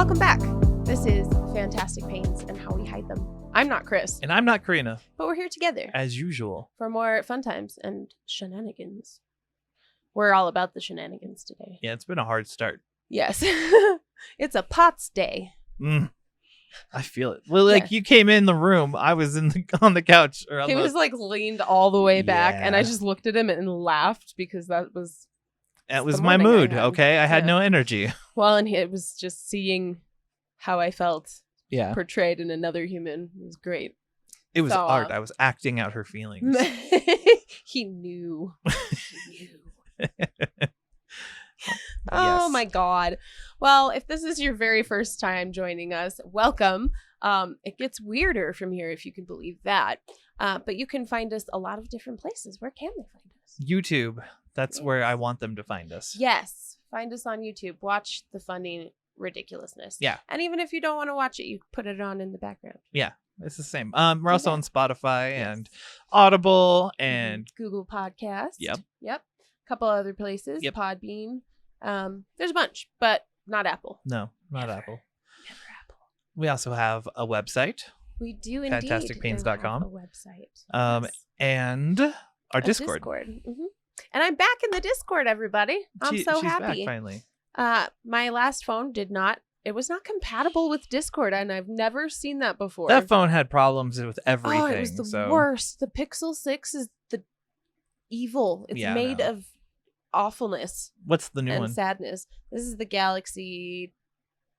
Welcome back. This is Fantastic Pains and How We Hide Them. I'm not Chris. And I'm not Karina. But we're here together. As usual. For more fun times and shenanigans. We're all about the shenanigans today. Yeah, it's been a hard start. Yes. It's a POTS day. I feel it. Well, you came in the room. I was on the couch. He was leaned all the way back, and I just looked at him and laughed because that was my mood. Okay, I had no energy. Well, and it was just seeing how I felt portrayed in another human. It was great. It was art. I was acting out her feelings. He knew. He knew. Oh my God. Well, if this is your very first time joining us, welcome. It gets weirder from here, if you can believe that. But you can find us a lot of different places. Where can they find us? YouTube. That's where I want them to find us. Yes. Find us on YouTube. Watch the funny ridiculousness. Yeah. And even if you don't want to watch it, you put it on in the background. Yeah. It's the same. We're also on Spotify and Audible and Google Podcasts. Yep. A couple other places. Yep. Podbean. There's a bunch, but not Apple. No, not Never. Apple. Never Apple. We also have a website. We do indeed. FantasticPains.com. A website. And our Discord. Mm-hmm. And I'm back in the Discord, everybody. She's happy. Back finally. My last phone it was not compatible with Discord, and I've never seen that before. That phone had problems with everything. Oh, it was the worst. The Pixel 6 is the evil. It's made of awfulness. What's the new one? And sadness. This is the Galaxy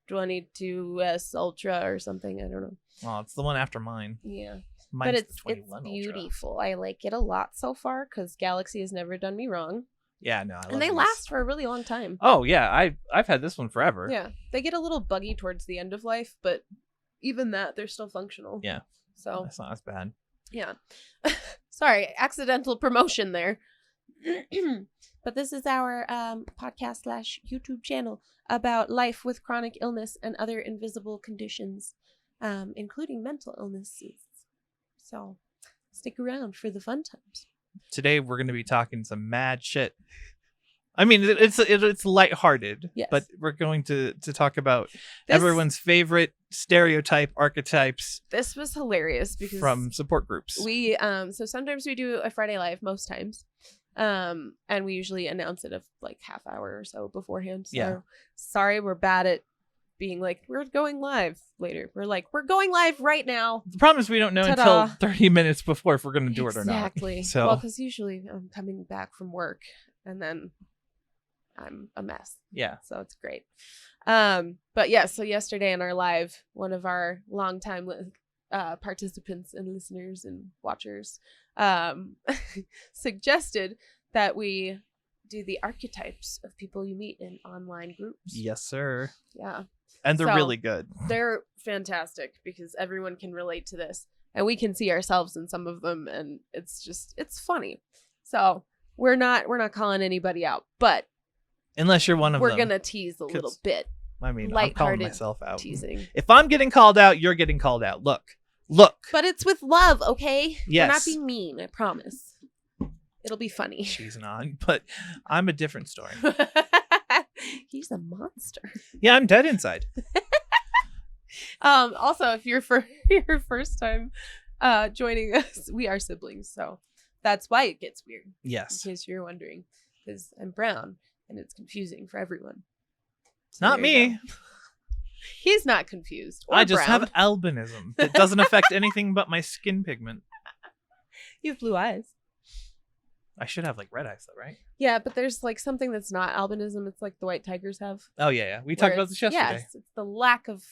22s Ultra or something. I don't know. Oh, it's the one after mine. Yeah. Mine's but it's beautiful. I like it a lot so far because Galaxy has never done me wrong. Yeah, no. And they last for a really long time. Oh, yeah. I've had this one forever. Yeah. They get a little buggy towards the end of life, but even that, they're still functional. Yeah. So that's not as bad. Yeah. Sorry, accidental promotion there. But this is our podcast / YouTube channel about life with chronic illness and other invisible conditions, including mental illnesses. So stick around for the fun times. Today we're going to be talking some mad shit. I mean, it's lighthearted, yes. But we're going to talk about everyone's favorite stereotype archetypes. This was hilarious because from support groups. We so sometimes we do a Friday Live, most times. And we usually announce it half hour or so beforehand. So sorry, we're bad at being we're going live later. We're going live right now. The problem is we don't know until 30 minutes before if we're going to do it or not. Exactly. So, well, because usually I'm coming back from work and then I'm a mess. Yeah. So it's great. But yeah, so yesterday in our live, one of our longtime participants and listeners and watchers suggested that we do the archetypes of people you meet in online groups. Yes, sir. Yeah. And they're really good. They're fantastic because everyone can relate to this and we can see ourselves in some of them and it's funny. So we're not calling anybody out, but unless you're one of them, we're gonna tease a little bit. I mean, I'm calling myself out. Teasing. If I'm getting called out, you're getting called out. Look. But it's with love, okay? Yes. We're not being mean, I promise. It'll be funny. She's not, but I'm a different story. He's a monster. Yeah, I'm dead inside. Also, if you're for your first time joining us, we are siblings, so that's why it gets weird. Yes. In case you're wondering, because I'm brown and it's confusing for everyone. So not me. He's not confused. I just have albinism. It doesn't affect anything but my skin pigment. You have blue eyes. I should have red eyes though, right? Yeah, but there's something that's not albinism. It's the white tigers have. Oh yeah. We talked about this yesterday. Yes, it's the lack of.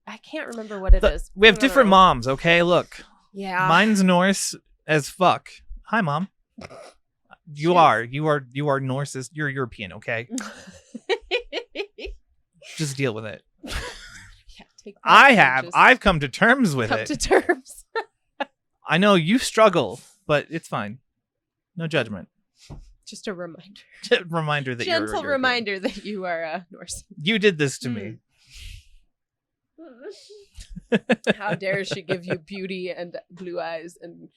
I can't remember what it is. We have different moms. Okay, look. Yeah. Mine's Norse as fuck. Hi, mom. You are Norse. You're European. Okay. Just deal with it. Yeah, I've come to terms with it. Come to terms. I know you struggle, but it's fine. No judgment. Just a reminder. Reminder that you're gentle reminder that you are Norse. You did this to me. How dare she give you beauty and blue eyes and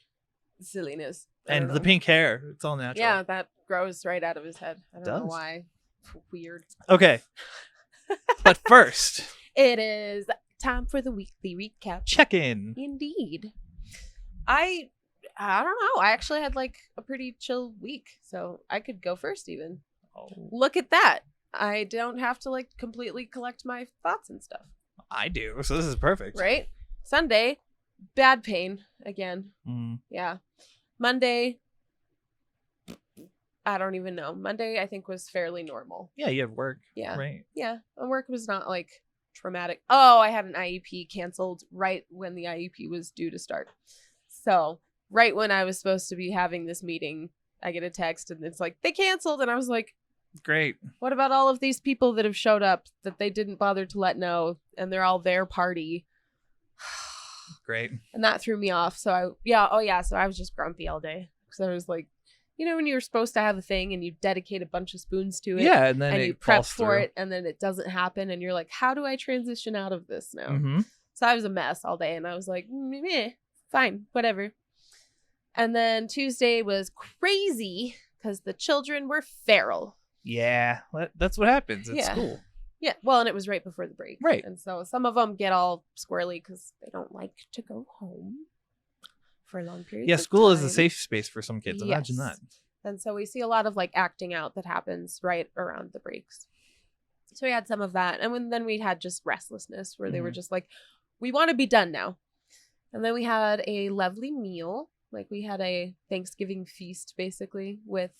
silliness. And the pink hair. It's all natural. Yeah, that grows right out of his head. I don't know why. Weird. Okay. But first. It is time for the weekly recap. Check in. Indeed. I don't know. I actually had like a pretty chill week, so I could go first even. Oh. Look at that. I don't have to like completely collect my thoughts and stuff. I do, so this is perfect. Right? Sunday, bad pain again. Yeah. Monday, I don't even know. Monday, I think, was fairly normal. Yeah, you have work. Yeah. Right. Yeah. And work was not like traumatic. Oh, I had an IEP canceled right when the IEP was due to start. So right when I was supposed to be having this meeting, I get a text and it's like, they canceled. And I was like, great. What about all of these people that have showed up that they didn't bother to let know and they're all their party? Great. And that threw me off. So so I was just grumpy all day because I was like, you know, when you're supposed to have a thing and you dedicate a bunch of spoons to it. Yeah, and then you prep for it and then it doesn't happen and you're like, how do I transition out of this now? Mm-hmm. So I was a mess all day and I was like, meh, fine, whatever. And then Tuesday was crazy because the children were feral. Yeah, that's what happens at school. Yeah, well, and it was right before the break. Right. And so some of them get all squirrely because they don't like to go home for long periods of school time. is a safe space for some kids. Imagine that. And so we see a lot of like acting out that happens right around the breaks. So we had some of that. And then we had just restlessness where they were just like, we want to be done now. And then we had a lovely meal. Like we had a Thanksgiving feast basically with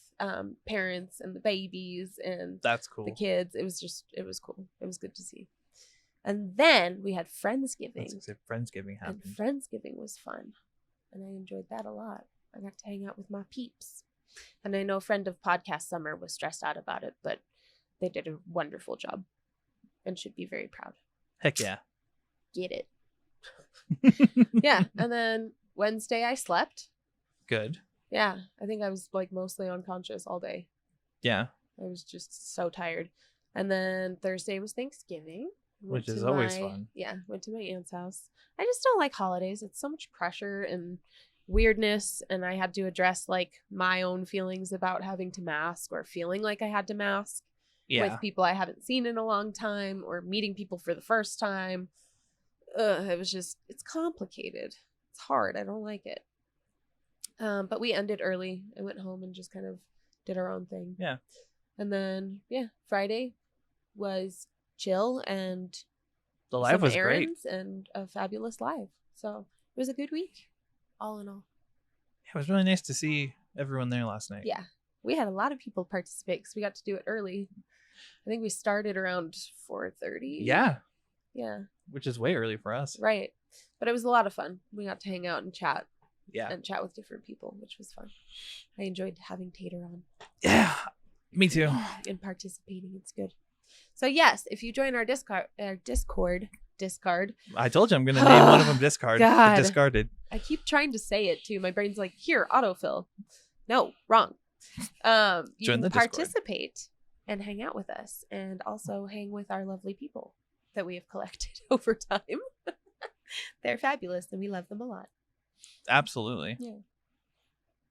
parents and the babies and that's cool. The kids. It was cool. It was good to see. And then we had Friendsgiving. Friendsgiving happened. And Friendsgiving was fun. And I enjoyed that a lot. I got to hang out with my peeps. And I know a friend of Podcast Summer was stressed out about it, but they did a wonderful job and should be very proud. Heck yeah. Get it. Yeah. And then Wednesday I slept. Good. Yeah. I think I was like mostly unconscious all day. Yeah. I was just so tired. And then Thursday was Thanksgiving. Which is always fun. Yeah. Went to my aunt's house. I just don't like holidays. It's so much pressure and weirdness. And I had to address like my own feelings about having to mask or feeling like I had to mask with people I hadn't seen in a long time or meeting people for the first time. It was just, it's complicated. It's hard. I don't like it. But we ended early. I went home and just kind of did our own thing. Yeah. And then, Friday was chill and the live was great. And a fabulous live. So it was a good week, all in all. Yeah, it was really nice to see everyone there last night. Yeah. We had a lot of people participate because we got to do it early. I think we started around 4:30. Yeah. Yeah. Which is way early for us. Right. But it was a lot of fun. We got to hang out and chat. Yeah. And chat with different people, which was fun. I enjoyed having Tater on. Yeah. Me too. And participating. It's good. So yes, if you join our Discord. I told you I'm going to name one of them Discard. God. Discarded. I keep trying to say it too. My brain's like, here, autofill. No, wrong. You Join can the participate and hang out with us and also hang with our lovely people that we have collected over time. They're fabulous and we love them a lot. Absolutely. Yeah.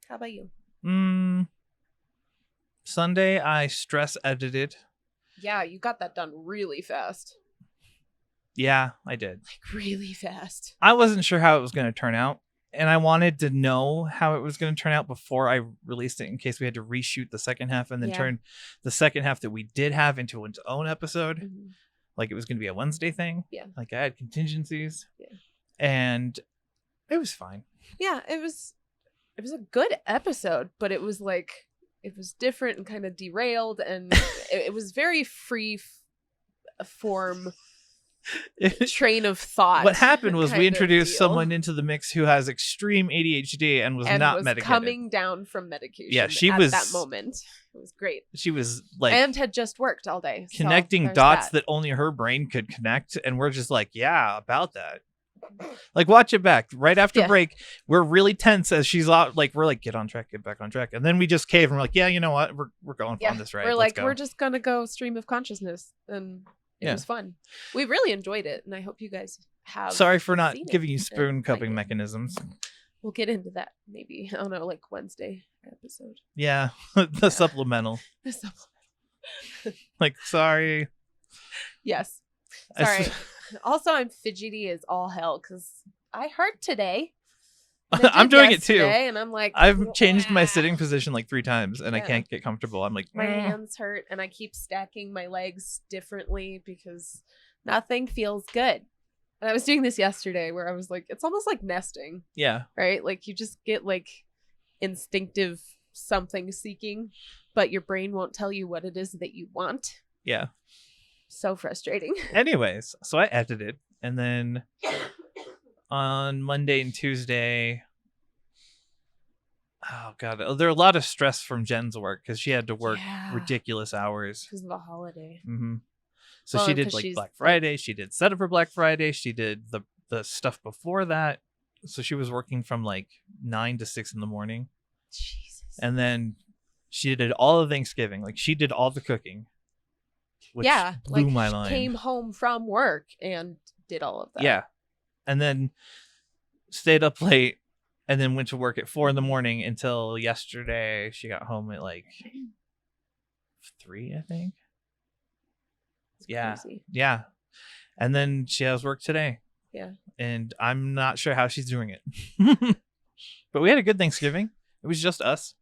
How about you? Sunday, I stress edited. Yeah, you got that done really fast. Yeah, I did. Like really fast. I wasn't sure how it was going to turn out. And I wanted to know how it was going to turn out before I released it in case we had to reshoot the second half and then turn the second half that we did have into its own episode. Mm-hmm. Like it was going to be a Wednesday thing. Yeah. Like I had contingencies. Yeah. And it was fine. Yeah, it was a good episode, but it was like, it was different and kind of derailed and it was very free form train of thought. What happened was we introduced someone into the mix who has extreme ADHD and was not medicated. Coming down from medication. Yeah, she at was that moment. It was great. She was like, and had just worked all day, connecting dots that only her brain could connect, and we're just like, yeah, about that. Like, watch it back. Right after break, we're really tense as she's like, we're like, get on track, get back on track, and then we just cave and we're like, yeah, you know what, we're going on this right. We're like, we're just gonna go stream of consciousness and. It was fun. We really enjoyed it, and I hope you guys have. Sorry for not giving you spoon cupping mechanisms. We'll get into that maybe. I don't know, like Wednesday episode. Yeah, the supplemental. The supplemental. Like, sorry. Yes. Sorry. Also, I'm fidgety as all hell because I hurt today. And I I'm did doing it too. yesterday, and I'm like, I've changed my sitting position like 3 times and I can't get comfortable. I'm like, my hands hurt, and I keep stacking my legs differently because nothing feels good. And I was doing this yesterday where I was like, it's almost like nesting. Yeah. Right? Like you just get like instinctive something seeking, but your brain won't tell you what it is that you want. Yeah. So frustrating. Anyways, so I edited, and then on Monday and Tuesday, oh god, there are a lot of stress from Jen's work because she had to work ridiculous hours because of the holiday. Mm-hmm. So she did like Black Friday, she did setup for Black Friday, she did the stuff before that. So she was working from like 9 to 6 in the morning. Jesus. And then she did all of Thanksgiving. Like she did all the cooking. Which blew my mind. Came home from work and did all of that. Yeah. And then stayed up late and then went to work at 4 in the morning until yesterday. She got home at like 3, I think. That's crazy. Yeah. And then she has work today. Yeah. And I'm not sure how she's doing it. But we had a good Thanksgiving. It was just us.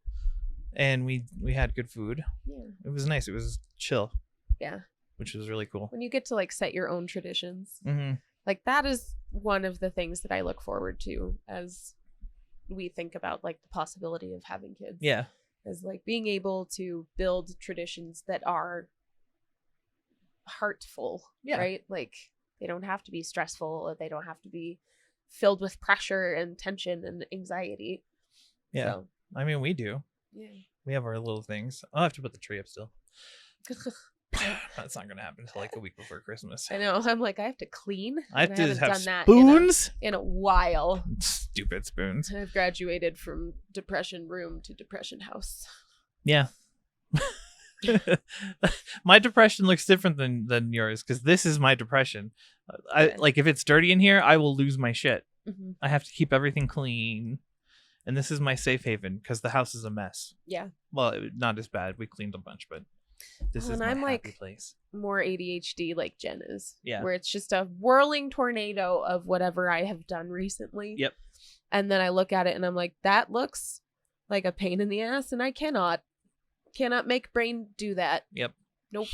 And we had good food. Yeah. It was nice. It was chill. Yeah. Which was really cool. When you get to like set your own traditions. Mm-hmm. Like that is one of the things that I look forward to as we think about like the possibility of having kids. Yeah. Is like being able to build traditions that are heartful. Yeah. Right? Like they don't have to be stressful, or they don't have to be filled with pressure and tension and anxiety. Yeah. So, I mean, we do. Yeah. We have our little things. I'll have to put the tree up still. That's not going to happen until like a week before Christmas. I know. I'm like, I have to clean. I have to have done spoons that in a while. Stupid spoons. I've graduated from depression room to depression house. Yeah. My depression looks different than yours because this is my depression. Like if it's dirty in here, I will lose my shit. Mm-hmm. I have to keep everything clean. And this is my safe haven because the house is a mess. Yeah. Well, not as bad. We cleaned a bunch, but this is my happy place. More ADHD like Jen is. Yeah. Where it's just a whirling tornado of whatever I have done recently. Yep. And then I look at it and I'm like, that looks like a pain in the ass, and I cannot make brain do that. Yep. Nope.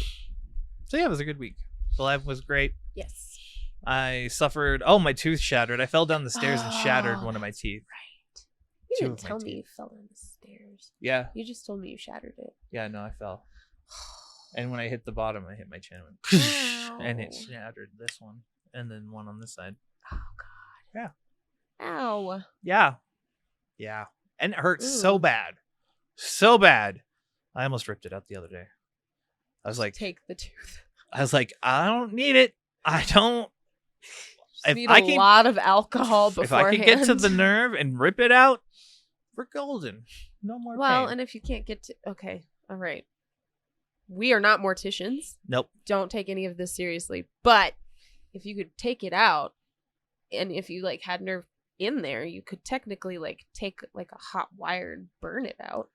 So yeah, it was a good week. The live was great. Yes. I suffered. Oh, my tooth shattered. I fell down the stairs and shattered one of my teeth. Right. You didn't tell me you fell down the stairs. Yeah. You just told me you shattered it. Yeah, no, I fell. And when I hit the bottom, I hit my chin. And it shattered this one. And then one on this side. Oh, God. Yeah. Ow. Yeah. Yeah. And it hurt so bad. So bad. I almost ripped it out the other day. I was like, take the tooth. I was like, I don't need it. I don't. If need a lot of alcohol beforehand. If I can get to the nerve and rip it out, we're golden. No more pain. And if you can't get to... Okay. All right. We are not morticians. Nope. Don't take any of this seriously. But if you could take it out, and if you like had nerve in there, you could technically like take like a hot wire and burn it out.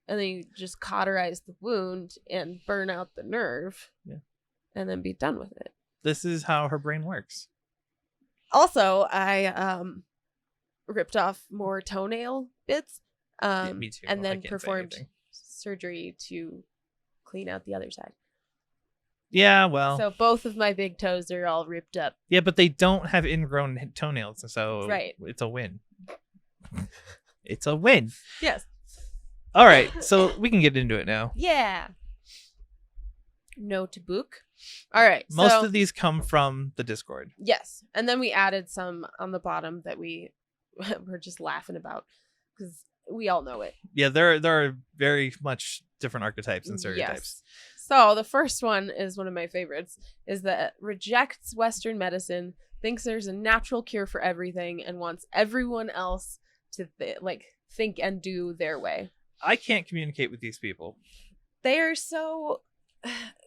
And then you just cauterize the wound and burn out the nerve. Yeah. And then be done with it. This is how her brain works. Also, I ripped off more toenail bits. Me too. And then performed surgery to clean out the other side. Yeah, well. So both of my big toes are all ripped up. Yeah, but they don't have ingrown toenails, so it's a win. It's a win. Yes. All right, so we can get into it now. Yeah. Notebook. All right. Most of these come from the Discord. Yes. And then we added some on the bottom that we were just laughing about because we all know it. Yeah, there are very much different archetypes and stereotypes. Yes. So the first one is one of my favorites, is that rejects Western medicine, thinks there's a natural cure for everything, and wants everyone else to think and do their way. I can't communicate with these people. They are so...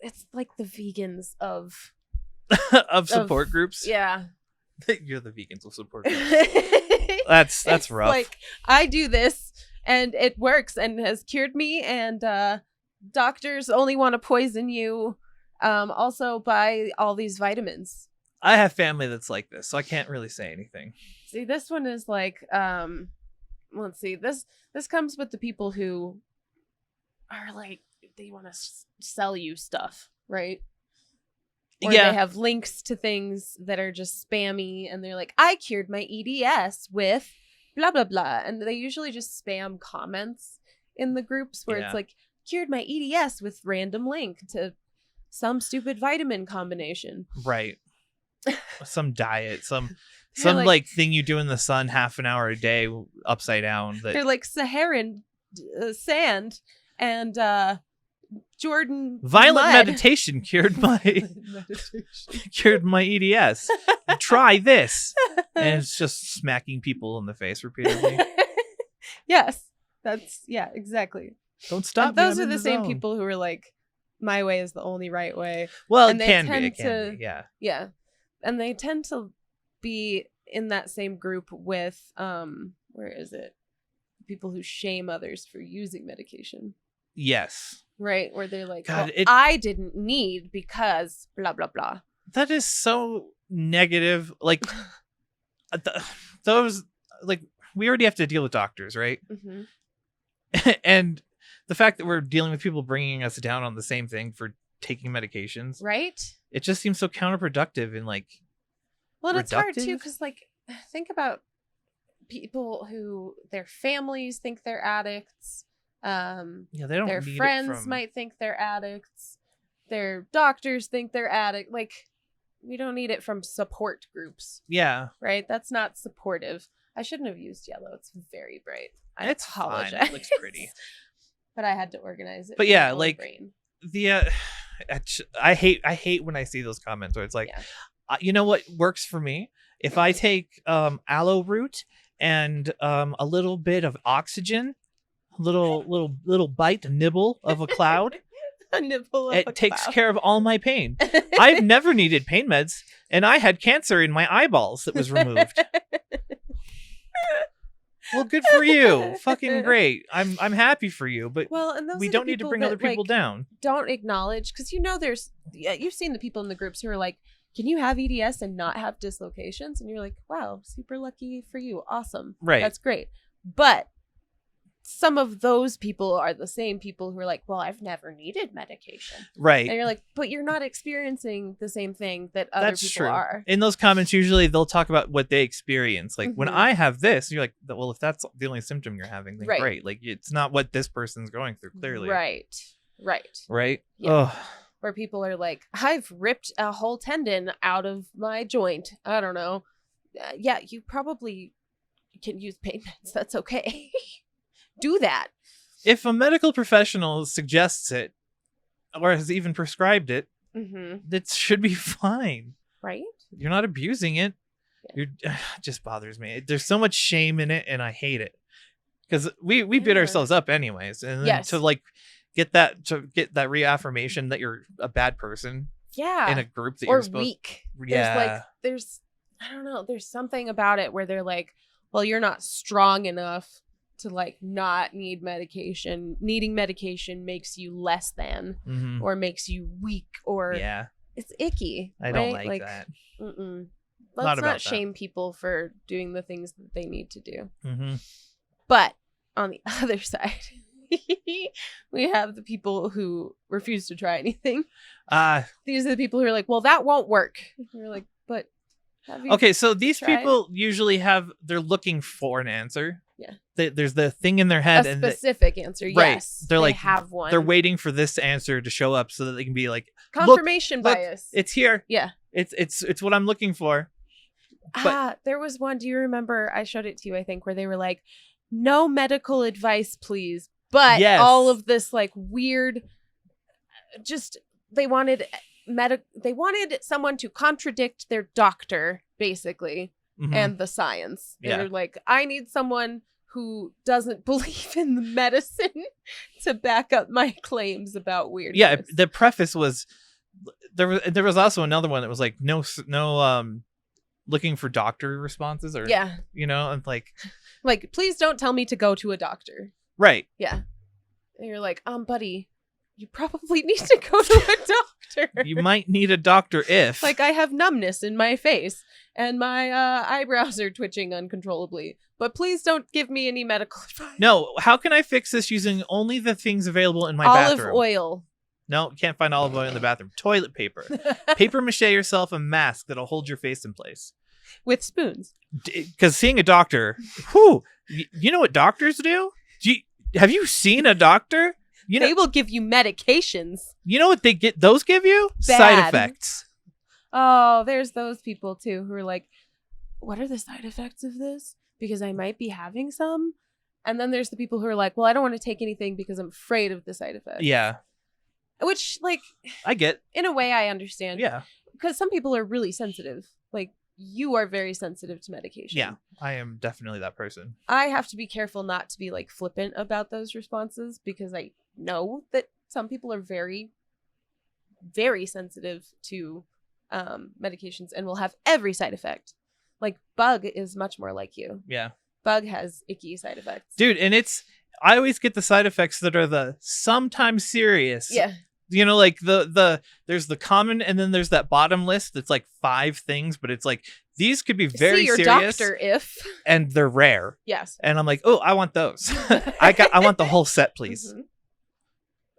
It's like the vegans of... of support groups? Yeah. You're the vegans of support groups. That's rough. Like, I do this, and it works, and has cured me, and doctors only want to poison you, Also buy all these vitamins. I have family that's like this, so I can't really say anything. See, this one is like, let's see, this comes with the people who are like, they want to sell you stuff, right? Or yeah, they have links to things that are just spammy, and they're like, I cured my EDS with blah, blah, blah. And they usually just spam comments in the groups where it's like, cured my EDS with random link to some stupid vitamin combination. Right. Some diet, some like thing you do in the sun half an hour a day upside down. They're like Saharan sand and Jordan violent mud. meditation cured my EDS. Try this, and it's just smacking people in the face repeatedly. Yes, exactly. Don't stop. And those are the same people who are like, my way is the only right way. Well, and it can be, yeah, and they tend to be in that same group with where is it? People who shame others for using medication. Yes. Right, where they're like, God, I didn't need because blah, blah, blah. That is so negative. Like, those, like, we already have to deal with doctors, right? Mm-hmm. And the fact that we're dealing with people bringing us down on the same thing for taking medications. Right? It just seems so counterproductive and, like, well, and it's hard, reductive. too, because, like, think about people who their families think they're addicts. They don't. Their friends might think they're addicts. Their doctors think they're addicts. Like, we don't need it from support groups. Yeah. Right? That's not supportive. I shouldn't have used yellow. It's very bright. I it's apologize. Fine. It looks pretty. But I had to organize it. But yeah, like brain. I hate when I see those comments where it's like, you know what works for me? If I take aloe root and a little bit of oxygen, little bite, a nibble of a cloud. A nibble of it a takes cloud. care of all my pain. I've never needed pain meds, and I had cancer in my eyeballs that was removed. Well, good for you. Fucking great. I'm happy for you, but and we don't need to bring other people down. Don't acknowledge, because you've seen the people in the groups who are like, can you have EDS and not have dislocations? And you're like, wow, super lucky for you. Awesome. Right. That's great. But some of those people are the same people who are like, well, I've never needed medication. Right. And you're like, but you're not experiencing the same thing that other people are. In those comments, usually they'll talk about what they experience. Like, when I have this, you're like, well, if that's the only symptom you're having, then great. Like, it's not what this person's going through, clearly. Right. Yeah. Ugh. Where people are like, I've ripped a whole tendon out of my joint. I don't know. Yeah, you probably can use pain meds. That's okay. Do that. If a medical professional suggests it or has even prescribed it, it should be fine. Right? You're not abusing it. It just bothers me. There's so much shame in it, and I hate it. Because we beat ourselves up anyways. And then to get that reaffirmation that you're a bad person. Yeah. In a group that or you're supposed weak. Yeah. There's I don't know, there's something about it where they're like, well, you're not strong enough to like not need medication. Needing medication makes you less than or makes you weak, or it's icky. I don't like that. Let's not shame people for doing the things that they need to do. But on the other side, we have the people who refuse to try anything. These are the people who are like, well, that won't work. And you're like, but have you okay, so these tried? people usually they're looking for an answer. Yeah. There's the thing in their head. A specific answer, yes. They're like, have one. They're waiting for this answer to show up so that they can be like, confirmation bias. It's here. Yeah. It's what I'm looking for. But, there was one, do you remember? I showed it to you, I think, where they were like, no medical advice, please. But all of this like weird, just they wanted someone to contradict their doctor, basically, and the science. They were like, I need someone who doesn't believe in the medicine to back up my claims about weirdness. Yeah, the preface was there was also another one that was like no looking for doctor responses, or and like please don't tell me to go to a doctor. Right. Yeah. And you're like, buddy, you probably need to go to a doctor. You might need a doctor if. Like, I have numbness in my face and my eyebrows are twitching uncontrollably. But please don't give me any medical advice. No, how can I fix this using only the things available in my Olive bathroom? oil. No, can't find olive oil in the bathroom. Toilet paper. Paper mache yourself a mask that'll hold your face in place. With spoons. Because seeing a doctor, whew, you know what doctors do? Have you seen a doctor? They will give you medications. You know what those give you? Bad. Side effects. Oh, there's those people too who are like, what are the side effects of this? Because I might be having some. And then there's the people who are like, well, I don't want to take anything because I'm afraid of the side effects. Yeah. Which, like, I get. In a way, I understand. Yeah. Because some people are really sensitive. Like, you are very sensitive to medication. Yeah, I am definitely that person. I have to be careful not to be, like, flippant about those responses because I know that some people are very, very sensitive to medications and will have every side effect. Like, Bug is much more like you. Yeah. Bug has icky side effects. Dude, and I always get the side effects that are the sometimes serious. Yeah. You know, like there's the common, and then there's that bottom list that's like 5 things, but it's like these could be very See your serious, doctor if. and they're rare. Yes. And I'm like, oh, I want those. I want the whole set, please. Mm-hmm.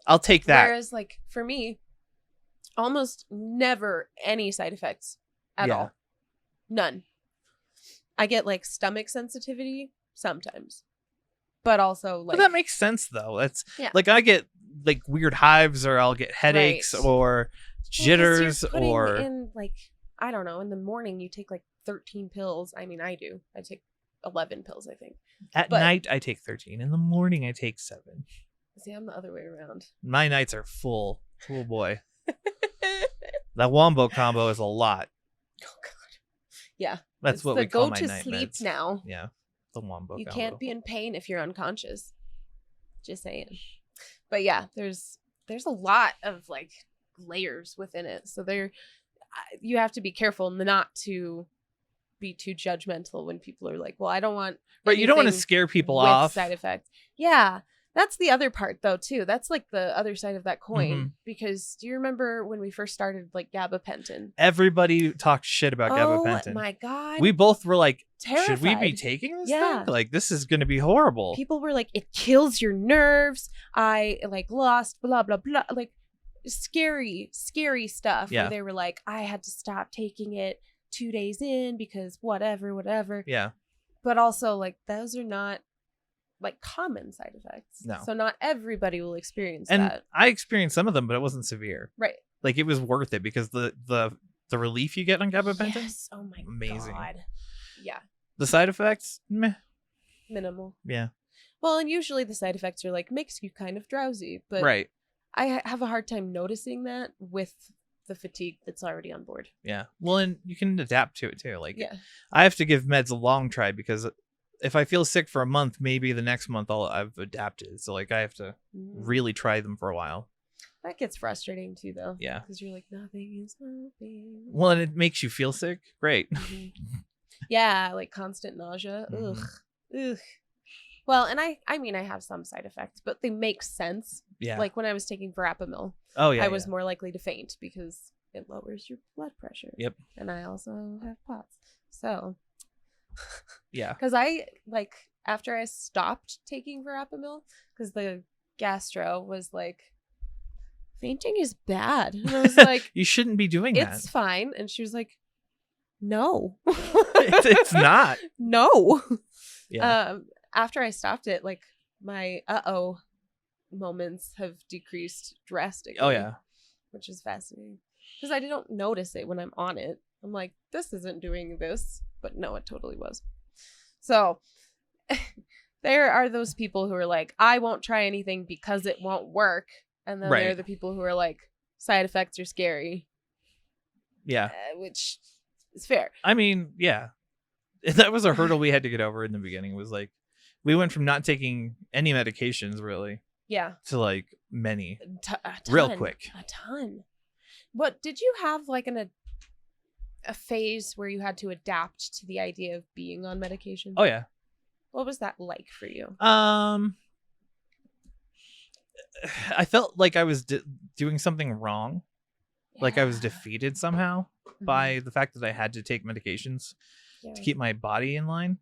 I'll take that. Whereas, like, for me, almost never any side effects at all. None. I get, like, stomach sensitivity sometimes. But also, like... But that makes sense, though. That's like, I get, like, weird hives, or I'll get headaches, or jitters, you're putting or... in, like, I don't know, in the morning you take, like, 13 pills. I mean, I do. I take 11 pills, I think. At night, I take 13. In the morning, I take 7. See, I'm the other way around. My nights are full. Oh, boy. That wombo combo is a lot. Oh, God. Yeah. That's what we call my go night to sleep meds. now. Yeah. The wombo You combo. can't be in pain if you're unconscious. Just saying. But yeah, there's a lot of, like, layers within it. So you have to be careful not to be too judgmental when people are like, well, I don't want... Right, you don't want to scare people off. Side effects. Yeah. That's the other part, though, too. That's, like, the other side of that coin. Mm-hmm. Because do you remember when we first started, like, gabapentin? Everybody talked shit about gabapentin. Oh, my God. We both were like, terrified. Should we be taking this thing? Like, this is going to be horrible. People were like, it kills your nerves. I, like, lost blah, blah, blah. Like, scary, scary stuff. Yeah. Where they were like, I had to stop taking it 2 days in because whatever. Yeah. But also, like, those are not, like, common side effects. No. So not everybody will experience and that. I experienced some of them, but it wasn't severe. Right. Like, it was worth it because the relief you get on gabapentin, Yes. Oh my amazing. God. Yeah. The side effects, meh. Minimal. Yeah. Well, and usually the side effects are like makes you kind of drowsy, but right. I have a hard time noticing that with the fatigue that's already on board. Yeah. Well, and you can adapt to it too. Like, yeah. I have to give meds a long try because if I feel sick for a month, maybe the next month I've adapted. So, like, I have to really try them for a while. That gets frustrating too, though. Yeah. Because you're like, nothing is helping. Well, and it makes you feel sick. Great. Mm-hmm. Yeah, like constant nausea. Mm-hmm. Ugh. Well, and I mean, I have some side effects, but they make sense. Yeah. Like when I was taking verapamil, oh yeah, I was more likely to faint because it lowers your blood pressure. Yep. And I also have POTS. So. Yeah. Because I, like, after I stopped taking verapamil, because the gastro was like, fainting is bad. And I was like, you shouldn't be doing that. It's fine. And she was like, no. it's not. No. Yeah. After I stopped it, like, my moments have decreased drastically. Oh, yeah. Which is fascinating. Because I don't notice it when I'm on it. I'm like, this isn't doing this. But no, it totally was. So there are those people who are like, I won't try anything because it won't work. And then there are the people who are like, side effects are scary. Yeah. Which is fair. I mean, yeah. That was a hurdle we had to get over in the beginning. It was like, we went from not taking any medications, really. Yeah. To, like, many. A ton, real quick. A ton. What, did you have, like, a phase where you had to adapt to the idea of being on medication? Oh, yeah. What was that like for you? I felt like I was doing something wrong. Like I was defeated somehow by the fact that I had to take medications to keep my body in line.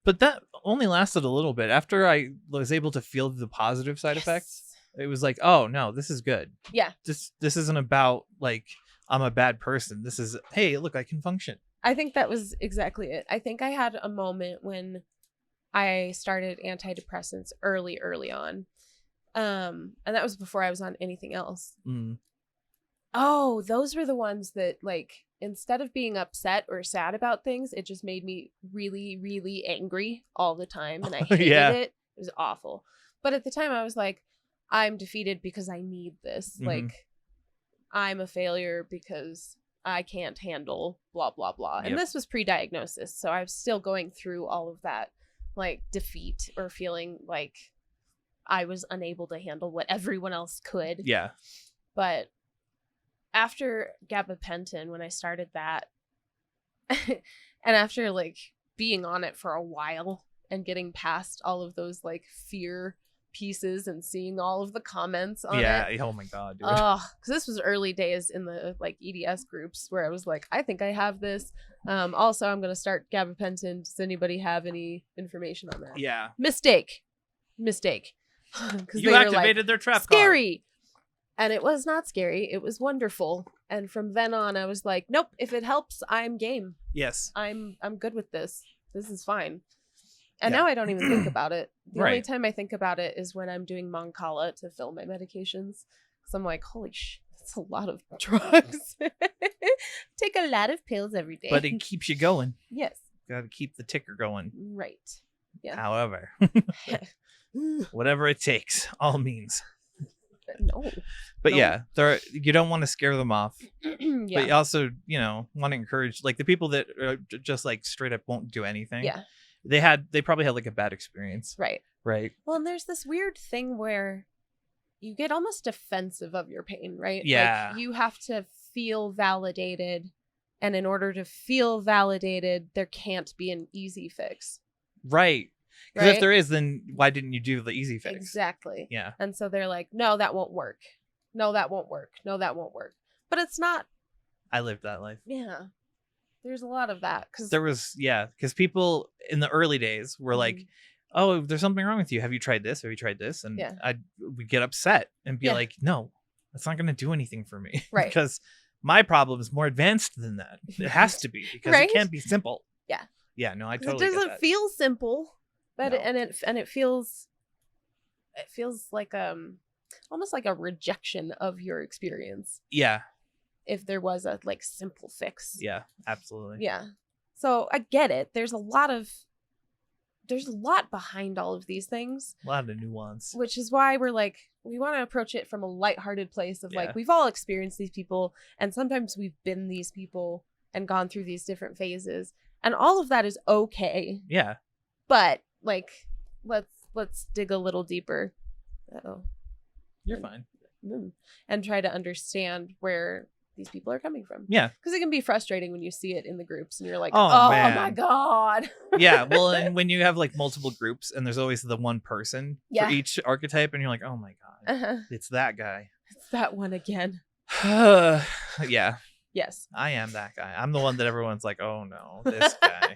But that only lasted a little bit. After I was able to feel the positive side effects, it was like, oh no, this is good. Yeah. This isn't about like I'm a bad person. This is, hey, look, I can function. I think that was exactly it. I think I had a moment when I started antidepressants early on. And that was before I was on anything else. Oh, those were the ones that, like, instead of being upset or sad about things, it just made me really, really angry all the time. And I hated it. It was awful. But at the time I was like, I'm defeated because I need this. Like, I'm a failure because I can't handle blah, blah, blah. And this was pre-diagnosis. So I was still going through all of that, like, defeat or feeling like I was unable to handle what everyone else could. Yeah. But after gabapentin, when I started that, and after like being on it for a while and getting past all of those like fear pieces and seeing all of the comments on it. Oh my God, dude. Oh, because this was early days in the like EDS groups where I was like, I think I have this. Also, I'm going to start gabapentin. Does anybody have any information on that? Yeah. Mistake. You activated their trap scary card. And it was not scary, it was wonderful. And from then on I was like, nope, if it helps, I'm game. Yes, I'm good with this is fine. And now I don't even think about it. The only time I think about it is when I'm doing Mancala to fill my medications, because I'm like, holy shit, that's a lot of drugs. Take a lot of pills every day, but it keeps you going. Yes, gotta keep the ticker going. Right. Yeah. However, whatever it takes, all means. No. But yeah, you don't want to scare them off. But you also, want to encourage, like, the people that are just like straight up won't do anything. Yeah. They probably had like a bad experience. Right. Well, and there's this weird thing where you get almost defensive of your pain, right? Yeah. Like, you have to feel validated, and in order to feel validated, there can't be an easy fix. Right. Because if there is, then why didn't you do the easy fix? Exactly. Yeah. And so they're like, no, that won't work. No, that won't work. No, that won't work. But it's not. I lived that life. Yeah. There's a lot of that. Because people in the early days were like, oh, there's something wrong with you. Have you tried this? Have you tried this? And we'd get upset and be like, no, that's not going to do anything for me. Right. Because my problem is more advanced than that. It has to be, because it can't be simple. Yeah. Yeah, no, I totally It doesn't feel simple. But no. it feels like almost like a rejection of your experience. Yeah. If there was a like simple fix. Yeah, absolutely. Yeah. So I get it. There's a lot behind all of these things. A lot of nuance. Which is why we're like, we want to approach it from a lighthearted place of like, we've all experienced these people, and sometimes we've been these people and gone through these different phases. And all of that is okay. Yeah. But like, let's dig a little deeper. Uh-oh. You're fine. And try to understand where these people are coming from. Yeah. Because it can be frustrating when you see it in the groups and you're like, oh man. My God. Yeah. Well, and when you have like multiple groups and there's always the one person for each archetype, and you're like, oh my God, it's that guy. It's that one again. Yeah. Yes. I am that guy. I'm the one that everyone's like, oh no, this guy.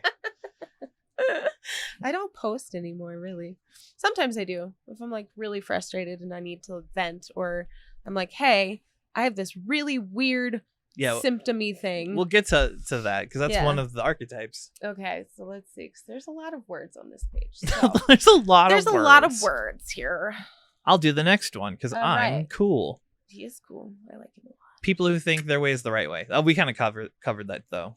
I don't post anymore, really. Sometimes I do. If I'm like really frustrated and I need to vent, or I'm like, hey, I have this really weird symptomy thing. We'll get to that, because that's one of the archetypes. Okay, so let's see, because there's a lot of words on this page. So there's a lot of words here. I'll do the next one, because I'm cool. He is cool. I like him a lot. People who think their way is the right way. Oh, we kind of covered that, though.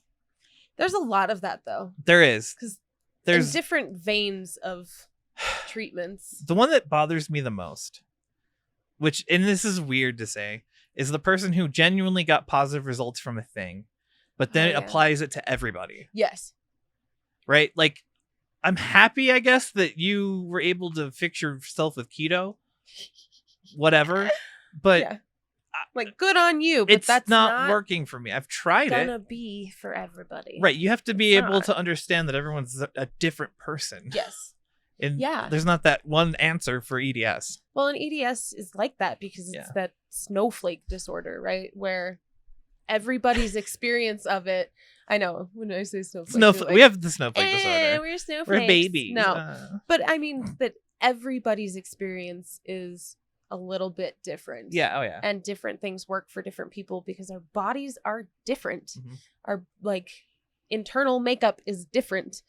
There's a lot of that, though. There is. Because there's different veins of treatments. The one that bothers me the most, and this is weird to say, is the person who genuinely got positive results from a thing, but then applies it to everybody. Yes. Right? Like, I'm happy, I guess, that you were able to fix yourself with keto. Whatever. But like, good on you, but it's that's not working for me. I've tried it. Gonna be for everybody. Right. You have to be able to understand that everyone's a different person. Yes. And Yeah. there's not that one answer for EDS. Well, and EDS is like that because it's that snowflake disorder, right? Where everybody's experience of it. I know when I say snowflake, We have the snowflake disorder. We're snowflakes. We're babies. No, but I mean that everybody's experience is a little bit different. Yeah. Oh yeah. And different things work for different people because our bodies are different. Mm-hmm. Our like internal makeup is different.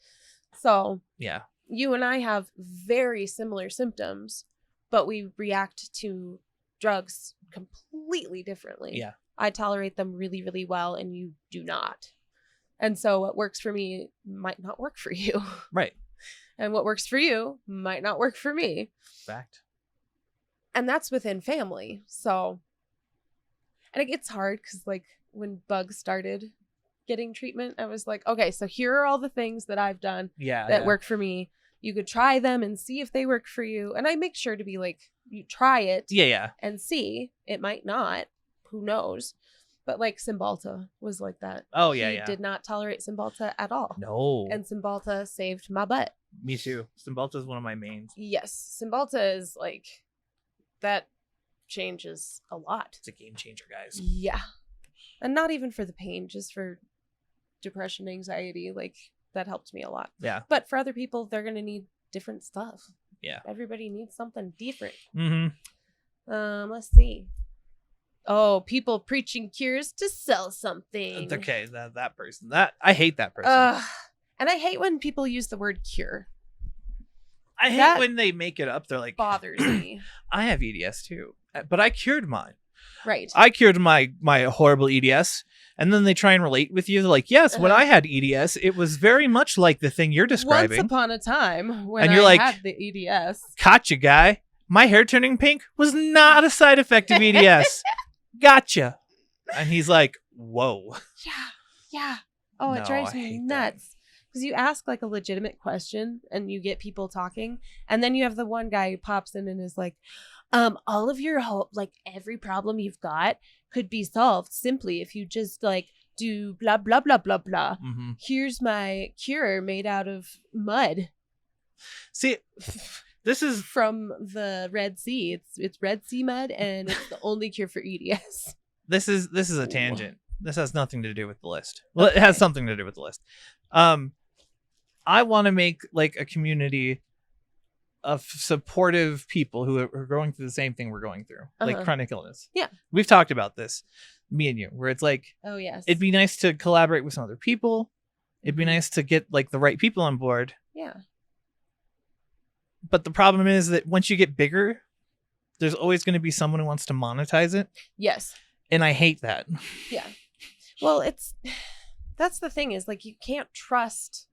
So yeah, you and I have very similar symptoms, but we react to drugs completely differently. Yeah. I tolerate them really, really well, and you do not. And so what works for me might not work for you. Right. And what works for you might not work for me. Fact. And that's within family. So, and it gets hard because like when Bug started getting treatment, I was like, okay, so here are all the things that I've done that work for me. You could try them and see if they work for you. And I make sure to be like, you try it. Yeah. And see. It might not. Who knows? But like Cymbalta was like that. Oh, yeah, He did not tolerate Cymbalta at all. No. And Cymbalta saved my butt. Me too. Cymbalta is one of my mains. Yes. Cymbalta is like, that changes a lot. It's a game changer, guys. Yeah. And not even for the pain, just for depression, anxiety. Like, that helped me a lot. Yeah. But for other people, they're going to need different stuff. Yeah. Everybody needs something different. Mm-hmm. Let's see. Oh, people preaching cures to sell something. Okay, that person. I hate that person. And I hate when people use the word cure. I hate when they make it up. They're like, bothers me. I have EDS too, but I cured mine. Right. I cured my horrible EDS, and then they try and relate with you. They're like, yes, when I had EDS, it was very much like the thing you're describing. Once upon a time, when and you're I like, had the EDS. Gotcha, guy. My hair turning pink was not a side effect of EDS. Gotcha. And he's like, whoa. Yeah. Oh, it No, drives I me hate nuts. Because you ask like a legitimate question and you get people talking, and then you have the one guy who pops in and is like, all of your like every problem you've got could be solved simply if you just like do blah blah blah blah blah. Mm-hmm. Here's my cure made out of mud. See, this is from the Red Sea. It's Red Sea mud, and it's the only cure for EDS. This is a tangent. This has nothing to do with the list. Well, it has something to do with the list. I want to make like a community of supportive people who are going through the same thing we're going through, like chronic illness. Yeah. We've talked about this, me and you, where it's like, oh yes, it'd be nice to collaborate with some other people. It'd be nice to get like the right people on board. Yeah. But the problem is that once you get bigger, there's always going to be someone who wants to monetize it. Yes. And I hate that. Yeah. Well, that's the thing is like you can't trust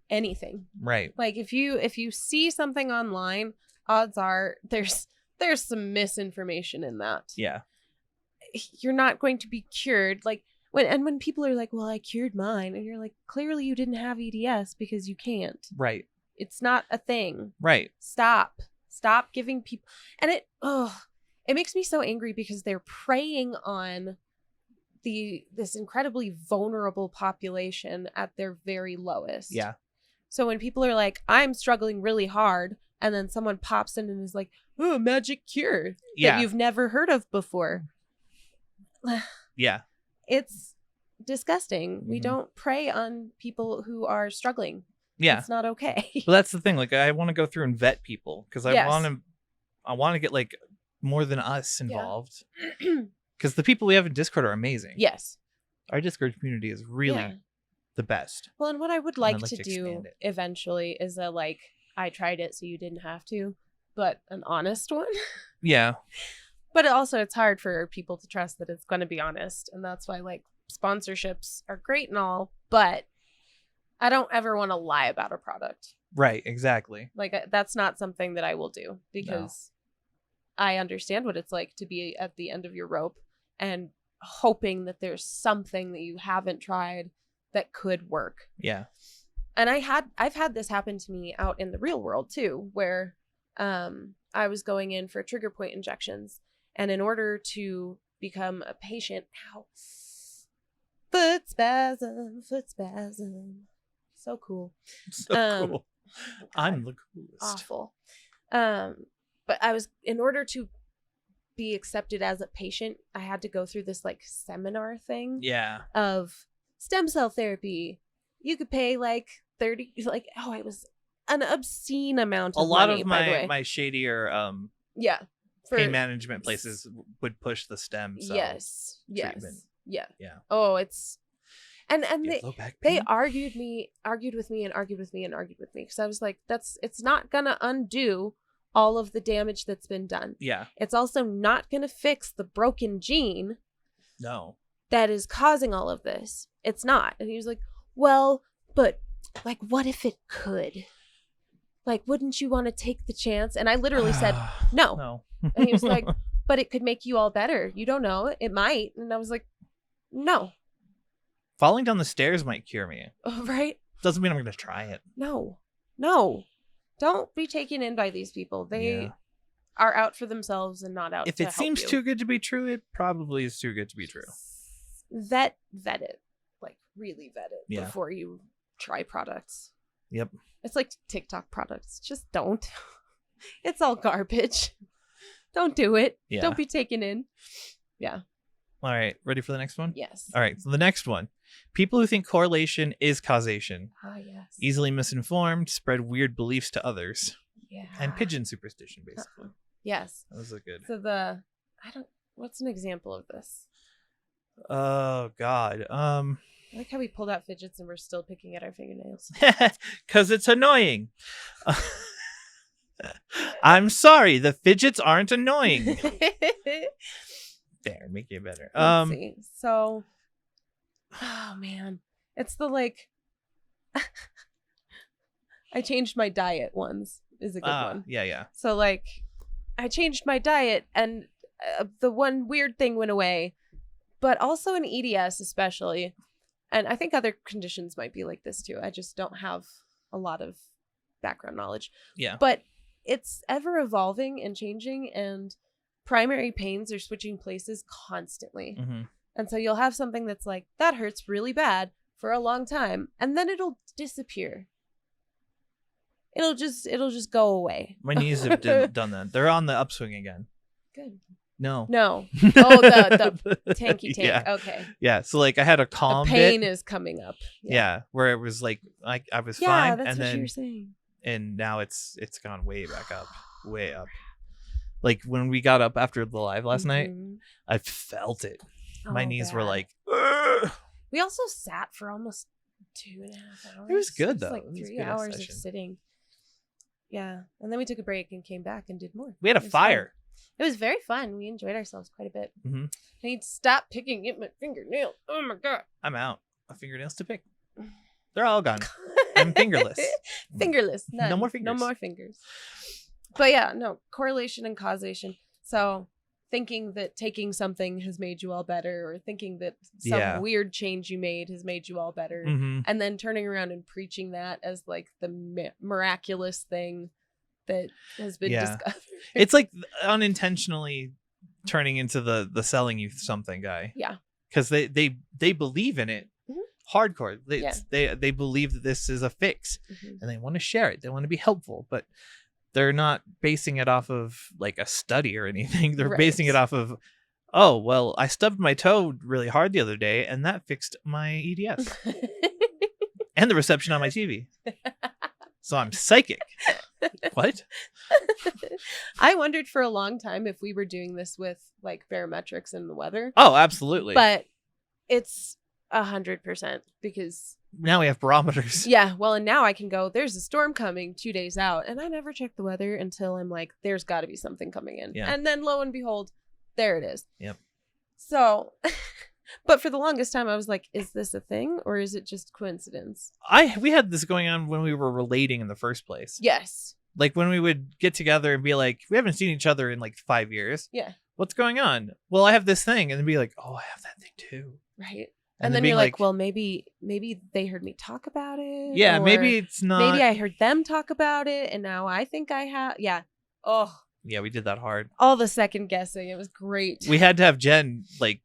anything. Right. Like if you see something online, odds are there's some misinformation in that. Yeah. You're not going to be cured. Like when people are like, well, I cured mine, and you're like, clearly you didn't have EDS because you can't. Right. It's not a thing. Right. Stop giving people, and it makes me so angry because they're preying on this incredibly vulnerable population at their very lowest. Yeah. So when people are like, I'm struggling really hard, and then someone pops in and is like, oh, magic cure that you've never heard of before. Yeah. It's disgusting. Mm-hmm. We don't prey on people who are struggling. Yeah. It's not okay. Well, that's the thing. Like, I want to go through and vet people because I want to get like more than us involved. Because the people we have in Discord are amazing. Yes. Our Discord community is really the best. Well, and what I would like I'd like to to do expand it. eventually is I tried it so you didn't have to, but an honest one. Yeah. But also it's hard for people to trust that it's going to be honest. And that's why like sponsorships are great and all, but I don't ever want to lie about a product. Right. Exactly. Like that's not something that I will do because I understand what it's like to be at the end of your rope and hoping that there's something that you haven't tried that could work. Yeah. And I've had this happen to me out in the real world too, where I was going in for trigger point injections, and in order to become a patient, foot spasm, so cool. So cool. I'm the coolest. Awful. But in order to be accepted as a patient, I had to go through this like seminar thing. Yeah. Of stem cell therapy. You could pay like 30, like, oh, it was an obscene amount of money. A lot of my shadier pain management places would push the stem cell treatment. Yeah. Oh, it's and they argued with me because I was like, it's not gonna undo all of the damage that's been done. Yeah. It's also not gonna fix the broken gene. No. That is causing all of this. It's not. And he was like, well, but like, what if it could? Like, wouldn't you want to take the chance? And I literally said, no. And he was like, but it could make you all better. You don't know. It might. And I was like, no. Falling down the stairs might cure me. Right? Doesn't mean I'm going to try it. No. Don't be taken in by these people. They are out for themselves and not out if to it help seems you. too good to be true, it probably is too good to be true. Vet it. Like, really vet it before you try products. Yep. It's like TikTok products. Just don't. It's all garbage. Don't do it. Yeah. Don't be taken in. Yeah. All right. Ready for the next one? Yes. All right. So the next one. People who think correlation is causation. Ah, yes. Easily misinformed, spread weird beliefs to others. Yeah. And pigeon superstition, basically. Yes. Those are good. So what's an example of this? Oh, God. I like how we pulled out fidgets and we're still picking at our fingernails. Because it's annoying. I'm sorry. The fidgets aren't annoying. There, make it better. Let's see. So, oh man, it's the like. I changed my diet ones is a good one. Yeah. So like, I changed my diet and the one weird thing went away, but also in EDS especially, and I think other conditions might be like this too. I just don't have a lot of background knowledge. Yeah. But it's ever evolving and changing, and primary pains are switching places constantly. Mm-hmm. And so you'll have something that's like, that hurts really bad for a long time, and then it'll disappear. It'll just go away. My knees have done that. They're on the upswing again. Good. No. Oh, the tanky tank. Yeah. Okay. Yeah. So like I had a calm the pain bit. is coming up. Yeah. Where it was like I was yeah, fine. That's and what then you were saying. And now it's gone way back up. Way up. Like when we got up after the live last night, I felt it. My knees were like, ugh. We also sat for almost 2.5 hours. It was good though. Like 3 hours of sitting. Yeah. And then we took a break and came back and did more. We had a fire. It was very fun. We enjoyed ourselves quite a bit. Mm-hmm. I need to stop picking at my fingernail. Oh my God. I'm out of fingernails to pick. They're all gone. I'm fingerless. Fingerless. None. No more fingers. No more fingers. But yeah, no. Correlation and causation. So thinking that taking something has made you all better, or thinking that some weird change you made has made you all better, and then turning around and preaching that as like the miraculous thing that has been discovered. It's like unintentionally turning into the selling you something guy. Yeah. Because they believe in it hardcore. They believe that this is a fix, and they want to share it. They want to be helpful, but they're not basing it off of like a study or anything. They're basing it off of, oh, well, I stubbed my toe really hard the other day and that fixed my EDS and the reception on my TV. So I'm psychic. What? I wondered for a long time if we were doing this with like barometrics and the weather. Oh, absolutely. But it's 100% because now we have barometers. Yeah. Well, and now I can go, there's a storm coming 2 days out, and I never check the weather until I'm like, there's got to be something coming in. Yeah. And then lo and behold, there it is. Yep. So, but for the longest time, I was like, is this a thing or is it just coincidence? We had this going on when we were relating in the first place. Yes. Like when we would get together and be like, we haven't seen each other in like 5 years. Yeah. What's going on? Well, I have this thing. And then be like, oh, I have that thing too. Right. And then you're like, well, maybe they heard me talk about it. Yeah, maybe it's not. Maybe I heard them talk about it, and now I think I have. Yeah. Oh. Yeah, we did that hard. All the second guessing. It was great. We had to have Jen like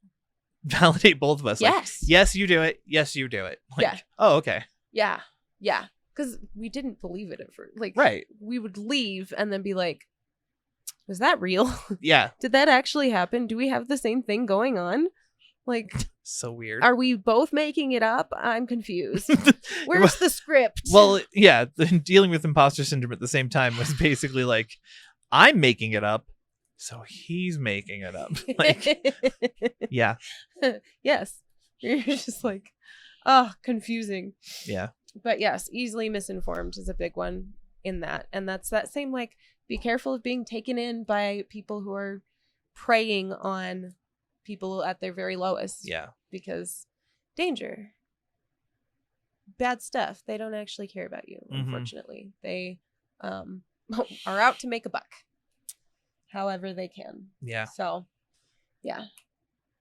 validate both of us. Yes. Like, yes, you do it. Yes, you do it. Like, yeah. Oh, okay. Yeah. Yeah. because we didn't believe it at first. Like, Right. we would leave and then be like, was that real? Yeah. Did that actually happen? Do we have the same thing going on? Like, so weird. are we both making it up? I'm confused. Where's the script? Well, yeah, dealing with imposter syndrome at the same time was basically like, I'm making it up, so he's making it up. Like, yeah. Yes. You're just like, confusing. Yeah. But yes, easily misinformed is a big one in that. And that's that same, like, be careful of being taken in by people who are preying on people at their very lowest. Yeah. Because danger. Bad stuff. They don't actually care about you, unfortunately. They are out to make a buck. However they can. Yeah. So, yeah.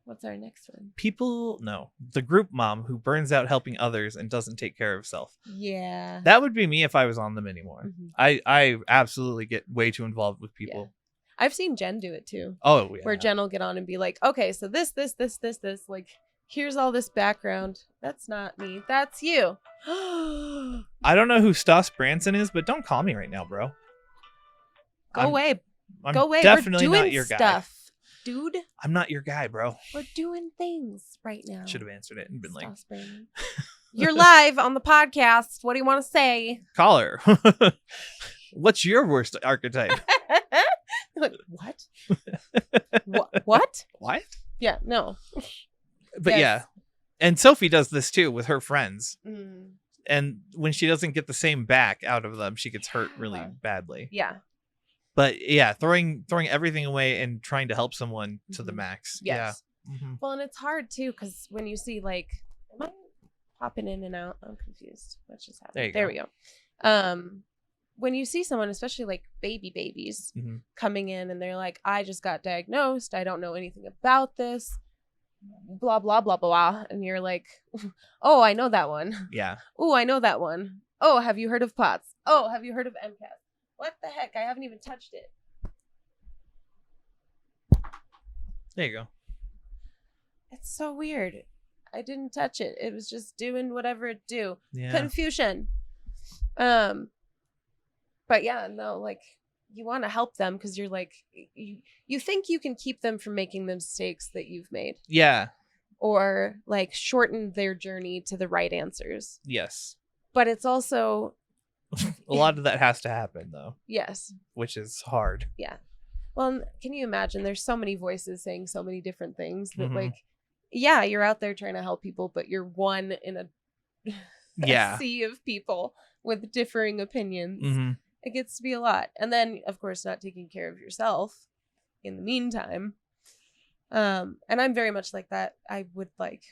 What's our next one? The group mom who burns out helping others and doesn't take care of self. Yeah. That would be me if I was on them anymore. I absolutely get way too involved with people. Yeah. I've seen Jen do it too. Oh, yeah. Where Jen will get on and be like, okay, so this, like, here's all this background. That's not me. That's you. I don't know who Stoss Branson is, but don't call me right now, bro. Go away. I'm Go away. definitely We're doing not your guy. stuff, dude. I'm not your guy, bro. We're doing things right now. Should have answered it and been like, you're live on the podcast. What do you want to say? Caller. What's your worst archetype? Like, what? What? What? Yeah, no. But Yes. yeah. And Sophie does this too with her friends. Mm. And when she doesn't get the same back out of them, she gets hurt really badly. Yeah. But yeah, throwing everything away and trying to help someone to the max. Yes. Yeah. Mm-hmm. Well, and it's hard too, because when you see, like, am I popping in and out? I'm confused. What just happened? There we go. When you see someone, especially like babies coming in and they're like, I just got diagnosed. I don't know anything about this. Blah, blah, blah, blah. And you're like, oh, I know that one. Yeah. Oh, I know that one. Oh, have you heard of POTS? Oh, have you heard of MCAS? What the heck? I haven't even touched it. There you go. It's so weird. I didn't touch it. It was just doing whatever it do. Yeah. Confusion. But yeah, no, like, you want to help them because you're like, you think you can keep them from making the mistakes that you've made. Yeah. Or like shorten their journey to the right answers. Yes. But it's also a lot of that has to happen though. Yes. Which is hard. Yeah. Well, can you imagine? There's so many voices saying so many different things that like, yeah, you're out there trying to help people, but you're one in a sea of people with differing opinions. It gets to be a lot. And then, of course, not taking care of yourself in the meantime. And I'm very much like that. I would like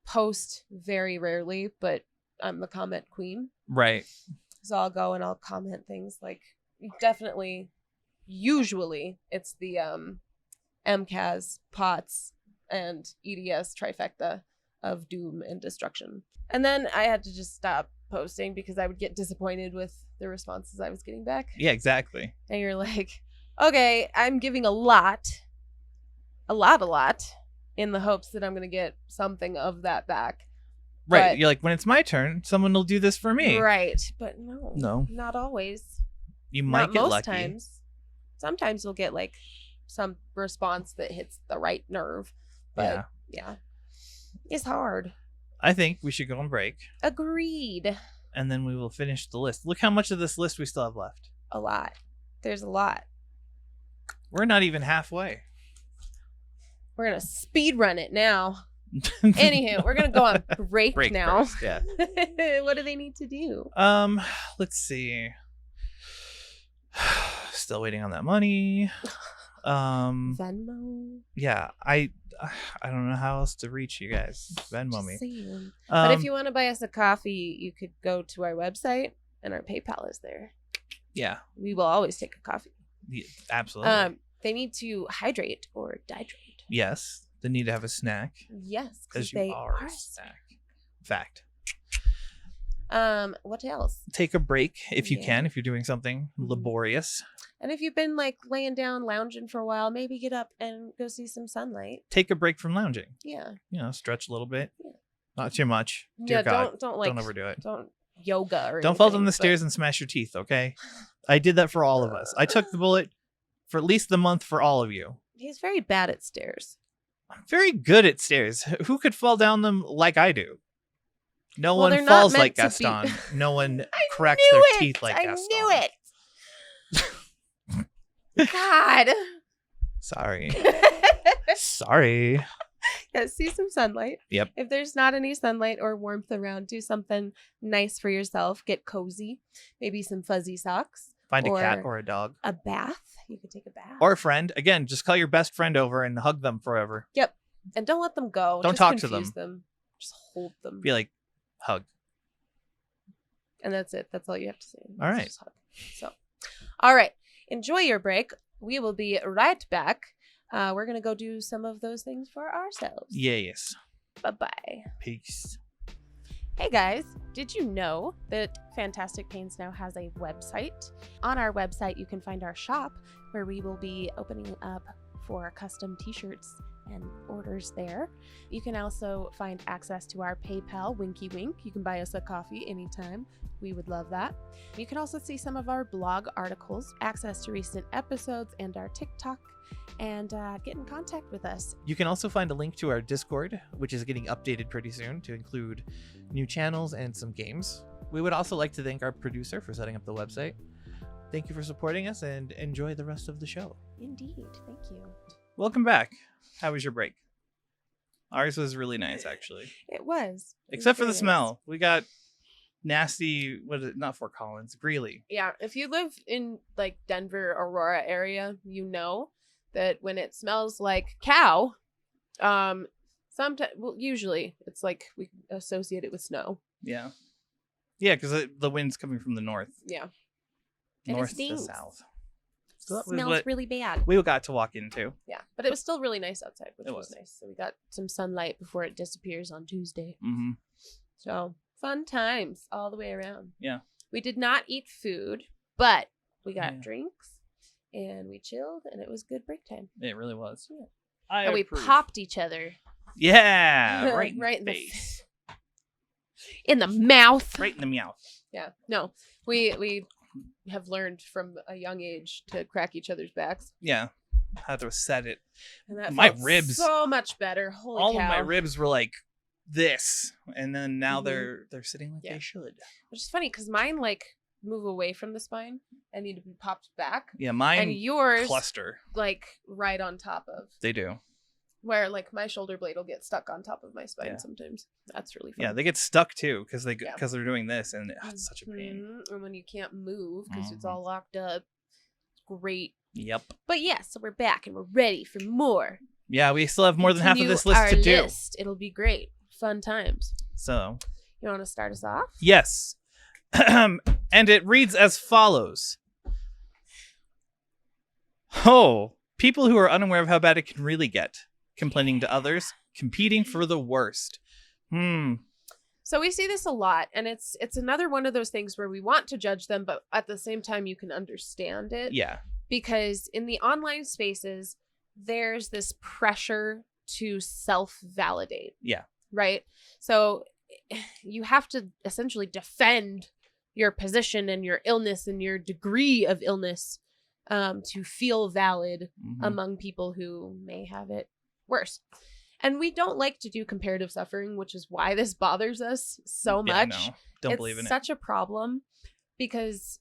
post very rarely, but I'm the comment queen. Right. So I'll go and I'll comment things like definitely, usually it's the MCAS, POTS, and EDS trifecta of doom and destruction. And then I had to just stop posting because I would get disappointed with the responses I was getting back. Yeah, exactly. And you're like, okay, I'm giving a lot in the hopes that I'm going to get something of that back. Right. But, you're like, when it's my turn, someone will do this for me. Right. But no, not always. You might not get most lucky. Times. Sometimes you'll get like some response that hits the right nerve. But yeah. It's hard. I think we should go on break. Agreed. And then we will finish the list. Look how much of this list we still have left. A lot. There's a lot. We're not even halfway. We're going to speed run it now. Anywho, we're going to go on break now. First, yeah. What do they need to do? Let's see. Still waiting on that money. Venmo. Yeah, I don't know how else to reach you guys. Venmo me. But if you want to buy us a coffee, you could go to our website and our PayPal is there. Yeah. We will always take a coffee. Yeah, absolutely. They need to hydrate or dehydrate. Yes. They need to have a snack. Yes, because they are a snack. Fact. What else? Take a break if you can, if you're doing something laborious. And if you've been like laying down, lounging for a while, maybe get up and go see some sunlight. Take a break from lounging. Yeah. You know, stretch a little bit. Yeah. Not too much. Dear God. Don't overdo it. Don't yoga or Don't fall down anything, the but- stairs and smash your teeth, okay? I did that for all of us. I took the bullet for at least the month for all of you. He's very bad at stairs. I'm very good at stairs. Who could fall down them like I do? No Well, they're one not falls meant like to be- Gaston. No one I cracks knew their it! teeth like I Gaston. knew it. God. Sorry. Sorry. Yeah, see some sunlight. Yep. If there's not any sunlight or warmth around, do something nice for yourself. Get cozy. Maybe some fuzzy socks. Find a cat Or or a dog. a bath. You could take a bath. Or a friend. Again, just call your best friend over and hug them forever. Yep. And don't let them go. Don't Just talk to confuse them. Just hold them. Be like, hug. And that's it. That's all you have to say. All right. Just hug. So, all right. Enjoy your break. We will be right back. We're going to go do some of those things for ourselves. Yes. Bye-bye. Peace. Hey guys, did you know that Fantastic Pains now has a website? On our website, you can find our shop where we will be opening up for custom t-shirts and orders there. You can also find access to our PayPal, Winky Wink. You can buy us a coffee anytime. We would love that. You can also see some of our blog articles, access to recent episodes and our TikTok, and get in contact with us. You can also find a link to our Discord, which is getting updated pretty soon to include new channels and some games. We would also like to thank our producer for setting up the website. Thank you for supporting us and enjoy the rest of the show. Indeed. Thank you. Welcome back. How was your break? Ours was really nice, actually. It was. Except for the very nice. smell. We got nasty, what is it? Not Fort Collins, Greeley. Yeah, if you live in like Denver, Aurora area, you know that when it smells like cow, sometimes, well, usually it's like we associate it with snow. Yeah. Yeah, because the wind's coming from the north. Yeah. And it North to stinks. south. So that was Smells what really bad. we got to walk into. Yeah, but it was still really nice outside, which It was was. nice. So we got some sunlight before it disappears on Tuesday. Mm-hmm. So fun times all the way around. Yeah. We did not eat food, but we got Yeah. drinks and we chilled, and it was good break time. It really was. Yeah. I And we approve. popped each other Yeah, right, Right in in the the face. in the mouth. Right in the mouth. Yeah. No, we have learned from a young age to crack each other's backs, Yeah. How to set it. and that My felt ribs- so much better. Holy All cow! of my ribs were like this. And then now Mhm. they're sitting like Yeah. they should. Which is funny because mine like move away from the spine and need to be popped back, Yeah, and mine yours cluster. like right on top of They do. where like my shoulder blade will get stuck on top of my spine Yeah. sometimes. That's really fun. Yeah, they get stuck too because Yeah. they're doing this, and it's such a pain. Mhm. And when you can't move because it's Mhm. all locked up, it's great. Yep. But yeah, so we're back and we're ready for more. Yeah, we still have more than half of Continue this list our to do. list. It'll be great. Fun times. So You want to start us off? yes. And it reads as follows. Oh, people who are unaware of how bad it can really get. Complaining to others. Competing for the worst. So we see this a lot, and it's another one of those things where we want to judge them, but at the same time you can understand it. Yeah. Because in the online spaces, there's this pressure to self-validate. Yeah. Right? So you have to essentially defend your position and your illness and your degree of illness to feel valid Mhm. among people who may have it worse. And we don't like to do comparative suffering, which is why this bothers us so Yeah, much. no, don't believe in It's it. such a problem because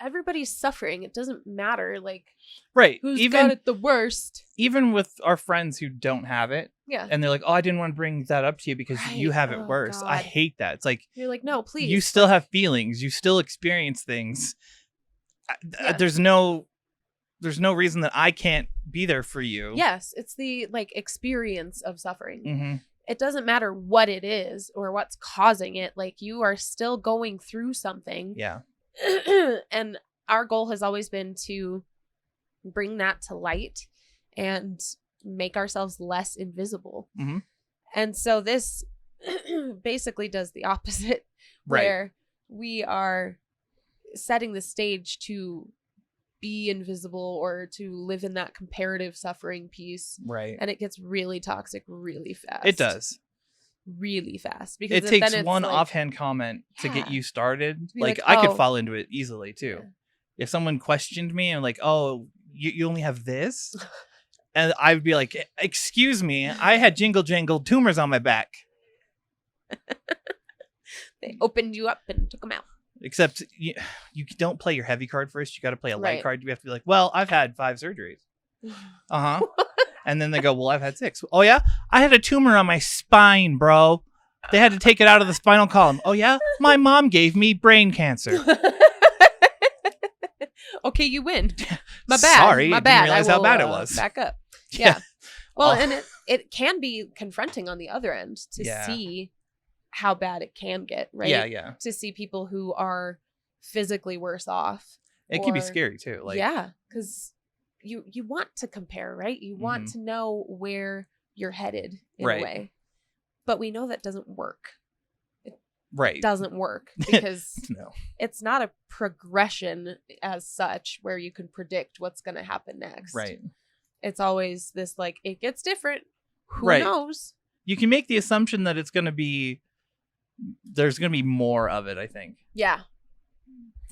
everybody's suffering. It doesn't matter like Right. who's Even got it the worst. even with our friends who don't have it, Yeah. and they're like, "Oh, I didn't want to bring that up to you because you Right. have it Oh, worse." I God. hate that. It's like You're like, no, please. you still have feelings. You still experience things. Yeah. There's no reason that I can't be there for you. Yes, it's the like experience of suffering. Mm-hmm. It doesn't matter what it is or what's causing it. Like you are still going through something. Yeah. And our goal has always been to bring that to light and make ourselves less invisible. Mhm. And so this basically does the opposite, Right. where we are setting the stage to be invisible or to live in that comparative suffering piece. Right. And it gets really toxic really fast. It does. really fast because it takes then it's one like, offhand comment to get Yeah. you started. be Like, like, I could oh. fall into it easily too. Yeah. If someone questioned me and like, oh, you only have this, and I would be like, excuse me, I had jingle jangle tumors on my back. They opened you up and took them out. Except you don't play your heavy card first. You got to play a light Right. card. You have to be like, well, I've had 5 surgeries. And then they go, well, I've had 6. Oh yeah, I had a tumor on my spine, bro. They had to take it out of the spinal column. Oh yeah, my mom gave me brain cancer. Okay, you win. My bad. Sorry, my I didn't bad. realize how bad it was. Back up. Yeah. Yeah. Well, Oh. and it can be confronting on the other end to Yeah. see how bad it can get, right? Yeah. To see people who are physically worse off. It can be or- scary too. Like, yeah, because you want to compare, right? You want to know where you're headed in Right. a way. But we know that doesn't work. right. Doesn't work because No. it's not a progression as such where you can predict what's going to happen next. Right. It's always this like, it gets different. Who Right. knows? You can make the assumption that there's going to be more of it, I think. Yeah.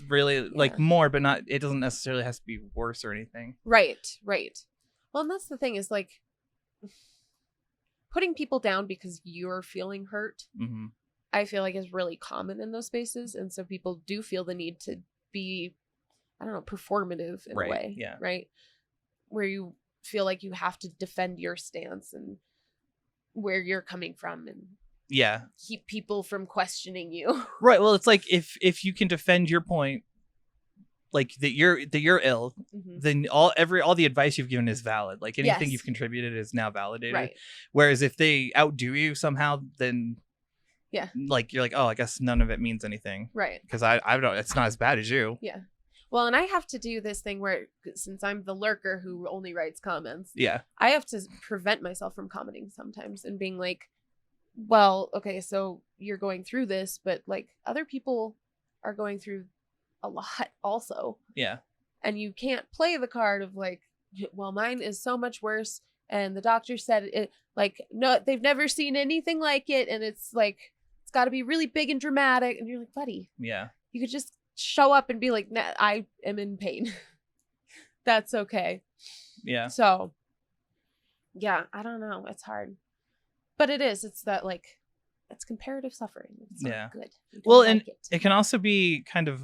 Really, like Yeah. more, but not, it doesn't necessarily have to be worse or anything. Right. Well, and that's the thing is like putting people down because you're feeling hurt, Mm-hmm. I feel like is really common in those spaces. And so people do feel the need to be, I don't know, performative in Right, a way. yeah. Right. Where you feel like you have to defend your stance and where you're coming from and Yeah. keep people from questioning you. Right. Well, it's like if you can defend your point, like that you're ill, Mhm. then all the advice you've given is valid. Like anything Yes. you've contributed is now validated. Right. Whereas if they outdo you somehow, then Yeah. like you're like, oh, I guess none of it means anything Right. because I don't. It's not as bad as you. Yeah. Well, and I have to do this thing where since I'm the lurker who only writes comments, Yeah. I have to prevent myself from commenting sometimes and being like, well, okay, so you're going through this, but like other people are going through a lot also. Yeah. And you can't play the card of like, well, mine is so much worse. And the doctor said it like, no, they've never seen anything like it. And it's like, it's got to be really big and dramatic. And you're like, buddy, Yeah. you could just show up and be like, nah, I am in pain. That's okay. Yeah. So, yeah, I don't know. It's hard. But it is. It's that like, it's comparative suffering. It's Yeah. not good. We don't Well, like and it. it can also be kind of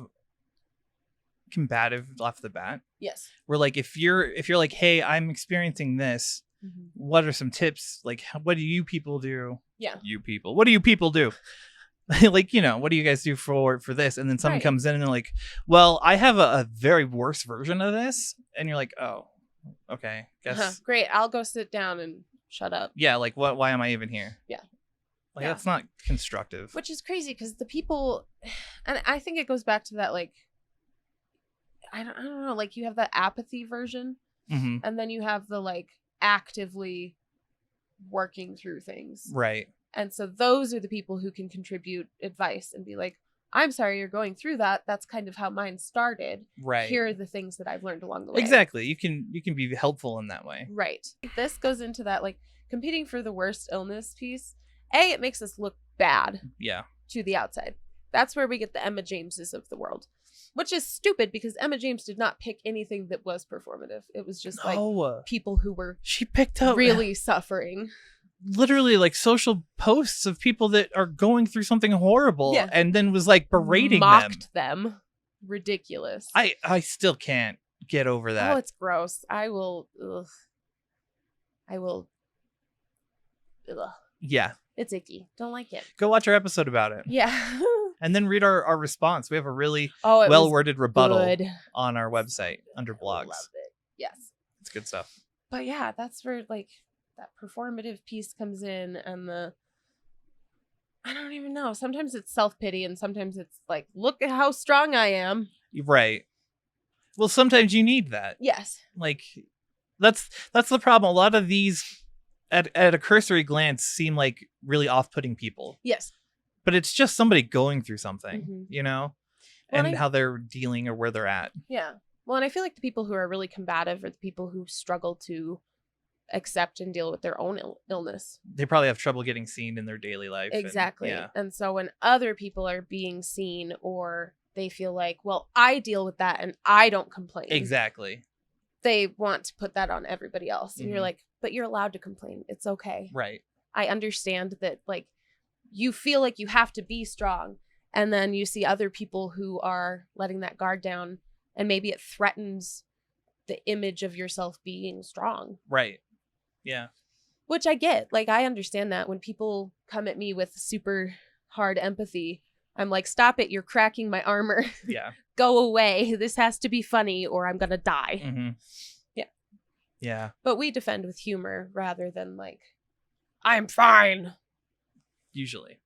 combative off the bat. Yes. Where like if you're like, hey, I'm experiencing this. Mhm. What are some tips? Like, what do you people do? Yeah. You people. What do you people do? Like, what do you guys do for this? And then someone Right. comes in and they're like, well, I have a very worse version of this. And you're like, oh, okay. Guess. Great. I'll go sit down and shut up. Yeah. Like, why am I even here? Yeah. Like, Yeah. that's not constructive. Which is crazy because the people, and I think it goes back to that, like, I don't know, like you have the apathy version Mm-hmm. and then you have the like actively working through things. Right. And so those are the people who can contribute advice and be like, I'm sorry you're going through that. That's kind of how mine started. Right. Here are the things that I've learned along the way. Exactly. You can be helpful in that way. Right. This goes into that like competing for the worst illness piece. It makes us look bad Yeah. to the outside. That's where we get the Emma Jameses of the world, which is stupid because Emma James did not pick anything that was performative. It was just like people who were she picked up really suffering. literally like social posts of people that are going through something horrible, Yeah. and then was like berating Mocked them. Ridiculous. I still can't get over that. Oh, it's gross. I will. Ugh. Yeah. It's icky. Don't like it. Go watch our episode about it. Yeah. And then read our response. We have a really It was well-worded rebuttal good. on our website under I blogs. loved it. Yes. It's good stuff. But yeah, that's where like that performative piece comes in and I don't even know. Sometimes it's self-pity and sometimes it's like, look at how strong I am. Right. Well, sometimes you need that. Yes. Like that's the problem. A lot of these at a cursory glance seem like really off-putting people. Yes. But it's just somebody going through something, Mhm. Well, and how they're dealing or where they're at. Yeah. Well, and I feel like the people who are really combative are the people who struggle to accept and deal with their own illness. They probably have trouble getting seen in their daily life. Exactly. And, yeah. And so when other people are being seen, or they feel like, well, I deal with that and I don't complain. Exactly. They want to put that on everybody else. And Mhm. you're like, but you're allowed to complain. It's okay. Right. I understand that, like, you feel like you have to be strong. And then you see other people who are letting that guard down, and maybe it threatens the image of yourself being strong. Right. Yeah. Which I get. Like, I understand that when people come at me with super hard empathy, I'm like, stop it. You're cracking my armor. Yeah. Go away. This has to be funny or I'm going to die. Mm-hmm. Yeah. Yeah. But we defend with humor rather than like, I'm fine. Usually.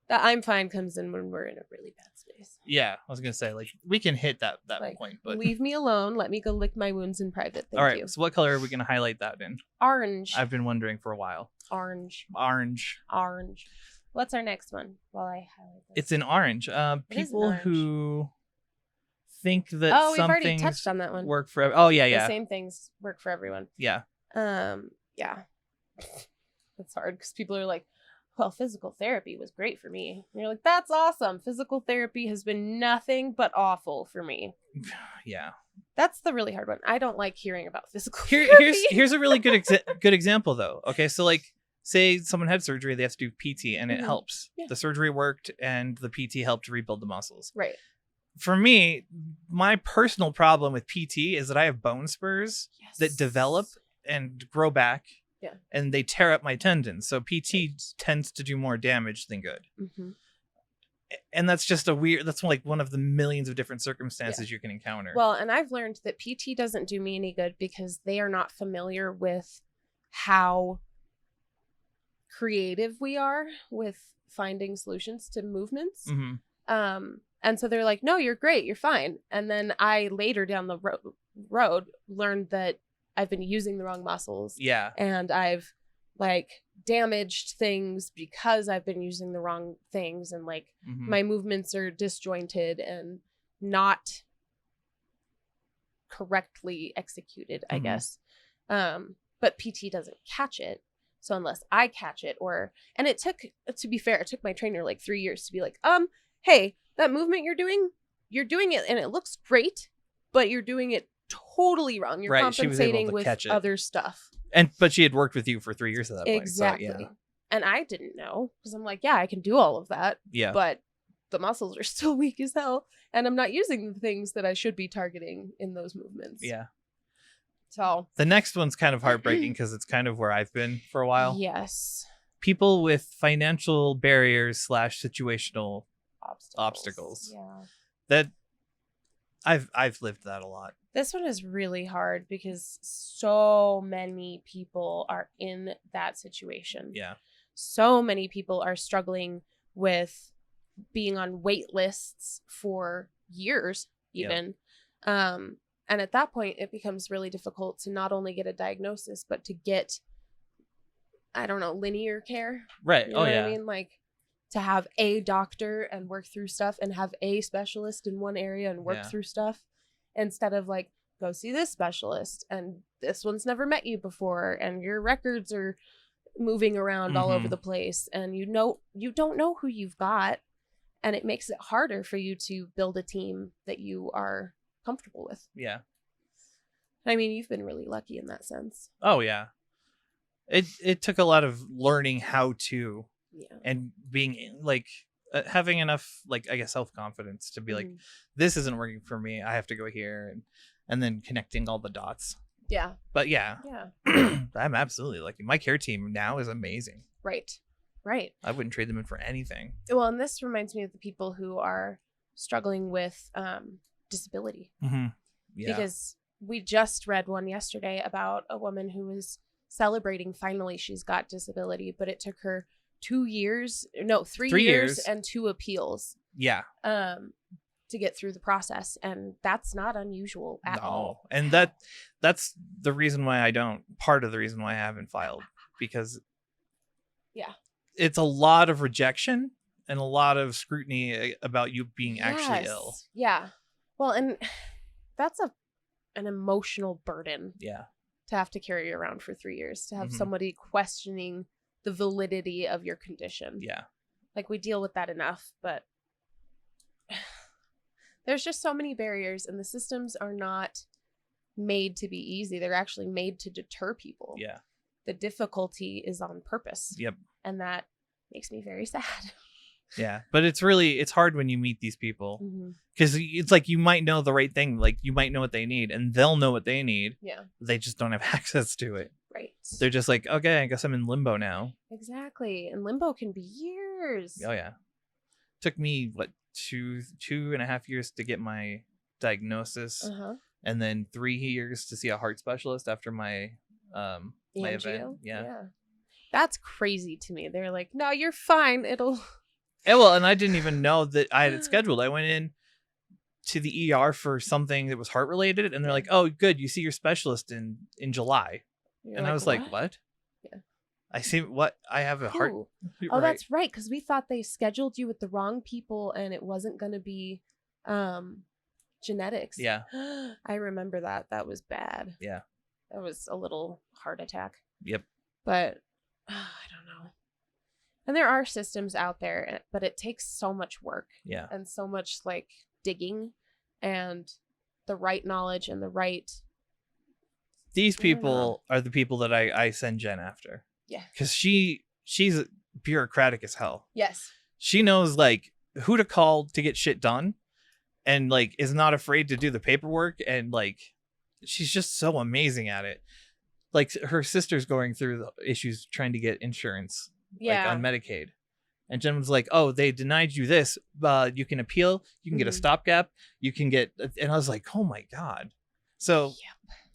The I'm fine comes in when we're in a really bad space. Yeah. I was going to say, like, we can hit that Like, point, but. leave me alone. Let me go lick my wounds in private. Thank All right. you. So what color are we going to highlight that in? Orange. I've been wondering for a while. Orange. Orange. What's our next one? While I highlight this. It's in orange. People orange. who think that we've some already things touched on that one. work for. Oh yeah, yeah, The same things work for everyone. yeah. Yeah. It's hard because people are like, well, physical therapy was great for me. And you're like, that's awesome. Physical therapy has been nothing but awful for me. Yeah. That's the really hard one. I don't like hearing about physical therapy. Here's a really good good example though. Okay, so like, say someone had surgery, they have to do PT, and it Mhm. helps. Yeah. The surgery worked, and the PT helped rebuild the muscles. Right. For me, my personal problem with PT is that I have bone spurs that develop and grow back. Yeah. And they tear up my tendons. So PT tends to do more damage than good. Mm-hmm. And that's just that's like one of the millions of different circumstances you can encounter. Well, and I've learned that PT doesn't do me any good because they are not familiar with how creative we are with finding solutions to movements. Mm-hmm. And so they're like, no, you're great. You're fine. And then I later down the road learned that I've been using the wrong muscles. Yeah. And I've like damaged things because I've been using the wrong things. And like Mm-hmm. my movements are disjointed and not correctly executed, I Mhm. guess. But PT doesn't catch it. So unless I catch it and it took, to be fair, it took my trainer like 3 years to be like, hey, that movement you're doing it and it looks great, but you're doing it totally wrong. You're Right, she was able compensating to with catch it. other stuff. But she had worked with you for 3 years at that Exactly. point. So, yeah. And I didn't know because I'm like, yeah, I can do all of that. Yeah. But the muscles are still weak as hell. And I'm not using the things that I should be targeting in those movements. Yeah. So The next one's kind of heartbreaking because it's kind of where I've been for a while. yes. People with financial barriers / situational obstacles. Yeah. That I've lived that a lot. This one is really hard because so many people are in that situation. Yeah. So many people are struggling with being on wait lists for years, even. And at that point, it becomes really difficult to not only get a diagnosis, but to get, I don't know, linear care. Right. You know Oh, what yeah. I mean? Like to have a doctor and work through stuff and have a specialist in one area and work Yeah. through stuff instead of like, go see this specialist and this one's never met you before and your records are moving around all over Mhm. the place and you don't know who you've got, and it makes it harder for you to build a team that you are comfortable with. Yeah. I mean, you've been really lucky in that sense. Oh, yeah. It took a lot of learning how to Yeah. and being like having enough, like, I guess, self-confidence to be like, Mhm. this isn't working for me. I have to go here, and then connecting all the dots. Yeah. But yeah, I'm absolutely lucky. My care team now is amazing. Right. I wouldn't trade them in for anything. Well, and this reminds me of the people who are struggling with disability. Mm-hmm. Yeah. Because we just read one yesterday about a woman who was celebrating finally she's got disability, but it took her 3 years and 2 appeals Yeah. to get through the process, and that's not unusual at all. And that's the reason why part of the reason why I haven't filed, because it's a lot of rejection and a lot of scrutiny about you being actually ill. Yeah. Well, and that's an emotional burden. Yeah. to have to carry around for 3 years, to have Mhm. somebody questioning the validity of your condition. Yeah. Like, we deal with that enough, but there's just so many barriers, and the systems are not made to be easy. They're actually made to deter people. Yeah. The difficulty is on purpose. Yep. And that makes me very sad. Yeah. But it's hard when you meet these people, Mm-hmm. because it's like you might know the right thing. Like you might know what they need, and they'll know what they need. Yeah. They just don't have access to it. Right. They're just like, okay, I guess I'm in limbo now. Exactly. And limbo can be years. Oh yeah. Took me what 2.5 years to get my diagnosis, Uh-huh. and then 3 years to see a heart specialist after my my event. Angio? Yeah. That's crazy to me. They're like, no, you're fine. It'll. Yeah, well, and I didn't even know that I had it scheduled. I went in to the ER for something that was heart related, and they're like, "Oh, good, you see your specialist in July." You're And I was like, "What?" Yeah. I see what I have a heart. Ooh. Right. Oh, that's right. Because we thought they scheduled you with the wrong people, and it wasn't going to be genetics. Yeah. I remember that. That was bad. Yeah. That was a little heart attack. Yep. But I don't know. And there are systems out there, but it takes so much work. Yeah. And so much like digging and the right knowledge and the right. These people are the people that I send Jen after. Yeah. Because she's bureaucratic as hell. Yes. She knows like who to call to get shit done, and like is not afraid to do the paperwork, and like she's just so amazing at it. Like her sister's going through the issues trying to get insurance. Yeah. Like on Medicaid, and Jen was like, "Oh, they denied you this. You can appeal. You can get a stopgap. You can get." And I was like, "Oh my god!" So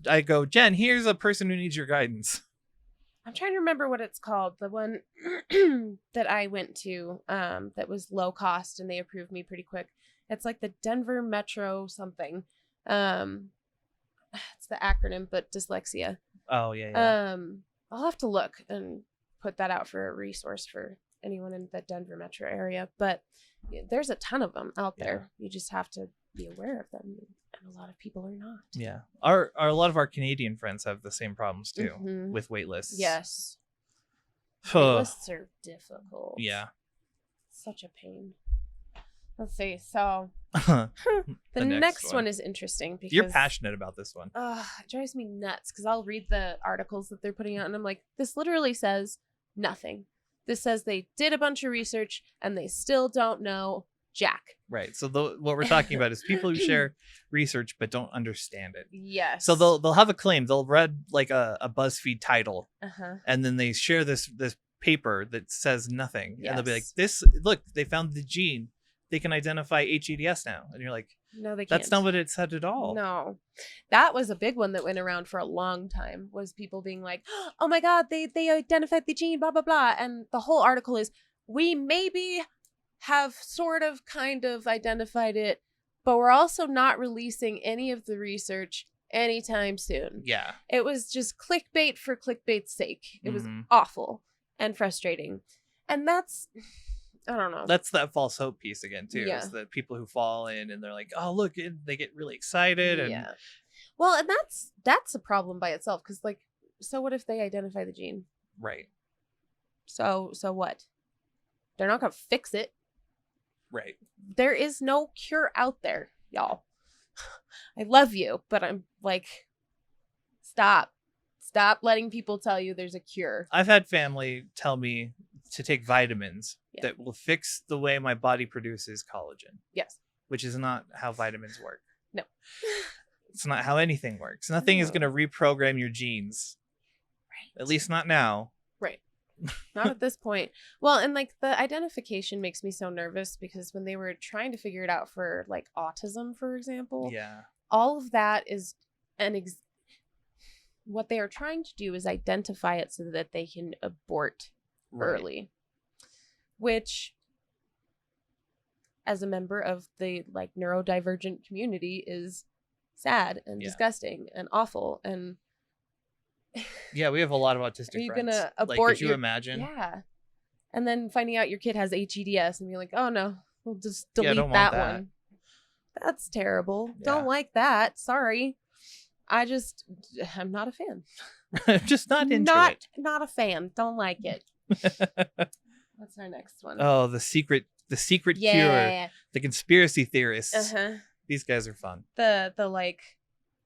I go, Jen, here's a person who needs your guidance. I'm trying to remember what it's called. The one that I went to, that was low cost, and they approved me pretty quick. It's like the Denver Metro something. It's the acronym, but dyslexia. Oh yeah. I'll have to look and put that out for a resource for anyone in the Denver metro area, but there's a ton of them out there. You just have to be aware of them, and a lot of people are not. Yeah. A lot of our Canadian friends have the same problems too with wait lists. Yes. Wait lists are difficult. Yeah. Such a pain. Let's see. So the next one is interesting because you're passionate about this one. It drives me nuts because I'll read the articles that they're putting out and I'm like, this literally says nothing. This says they did a bunch of research and they still don't know jack. Right. So what we're talking about is people who share research but don't understand it. Yes. So they'll have a claim. They'll read like a BuzzFeed title, and then they share this paper that says nothing, and they'll be like, look, they found the gene. They can identify HEDS now. And you're like, no, they can't. That's not what it said at all. No. That was a big one that went around for a long time, was people being like, oh my God, they identified the gene, blah, blah, blah. And the whole article is, we maybe have sort of kind of identified it, but we're also not releasing any of the research anytime soon. Yeah. It was just clickbait for clickbait's sake. It was awful and frustrating. And that's... I don't know. That's that false hope piece again, too. Yeah. Is the people who fall in and they're like, oh, look, and they get really excited. And yeah. Well, and that's a problem by itself. Because, like, so what if they identify the gene? Right. So what? They're not going to fix it. Right. There is no cure out there, y'all. I love you, but I'm like, stop. Stop letting people tell you there's a cure. I've had family tell me to take vitamins that will fix the way my body produces collagen. Yes. Which is not how vitamins work. No. It's not how anything works. Nothing is going to reprogram your genes. Right. At least not now. Right. Not at this point. Well, and like the identification makes me so nervous because when they were trying to figure it out for like autism, for example, all of that is what they are trying to do is identify it so that they can abort early, which as a member of the like neurodivergent community is sad and disgusting and awful. And yeah, we have a lot of autistic are you friends. Gonna abort like, could you imagine? Yeah. And then finding out your kid has HEDS and be like, oh no, we'll just delete don't that want that one. That's terrible. Don't like that. Sorry. I'm not a fan. I'm just not into it. Not a fan. Don't like it. What's our next one? Oh, the secret cure. The conspiracy theorists. These guys are fun. The like.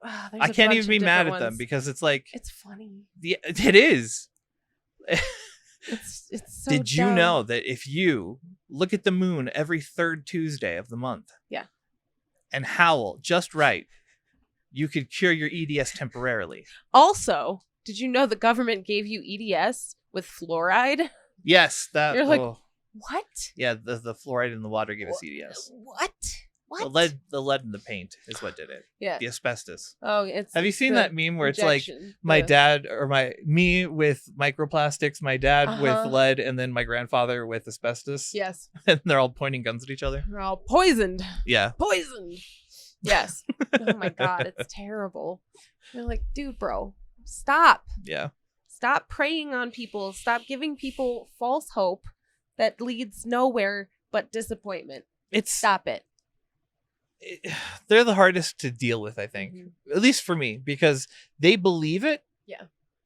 I can't even be mad at them because it's like it's funny. It is. It's so Did you dumb. know that if you look at the moon every third Tuesday of the month, and howl just right, you could cure your EDS temporarily? Also, did you know the government gave you EDS with fluoride? Yes, that. You're like, what? Yeah, the fluoride in the water gave us EDS. What? The lead in the paint is what did it. Yeah. The asbestos. Oh, Have you seen that meme where it's like my dad or me with microplastics, my dad with lead, and then my grandfather with asbestos? Yes. And they're all pointing guns at each other. They're all poisoned. Yeah. Poisoned. Yes. Oh my God, it's terrible. You're like, dude, bro, stop. Yeah. Stop preying on people. Stop giving people false hope that leads nowhere but disappointment. Stop it. They're the hardest to deal with, I think, at least for me, because they believe it. Yeah.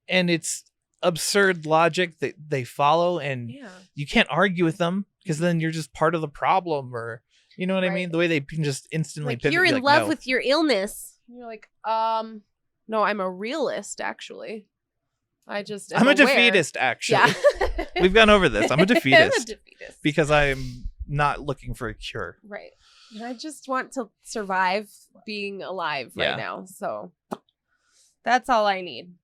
And it's absurd logic that they follow, and you can't argue with them because then you're just part of the problem, or you know what I mean? The way they can just instantly like, pivot. You're in love with your illness. And you're like, no, I'm a realist, actually. I'm a defeatist, actually. Yeah. We've gone over this. I'm a defeatist. Because I'm not looking for a cure. Right. And I just want to survive being alive right now. So that's all I need.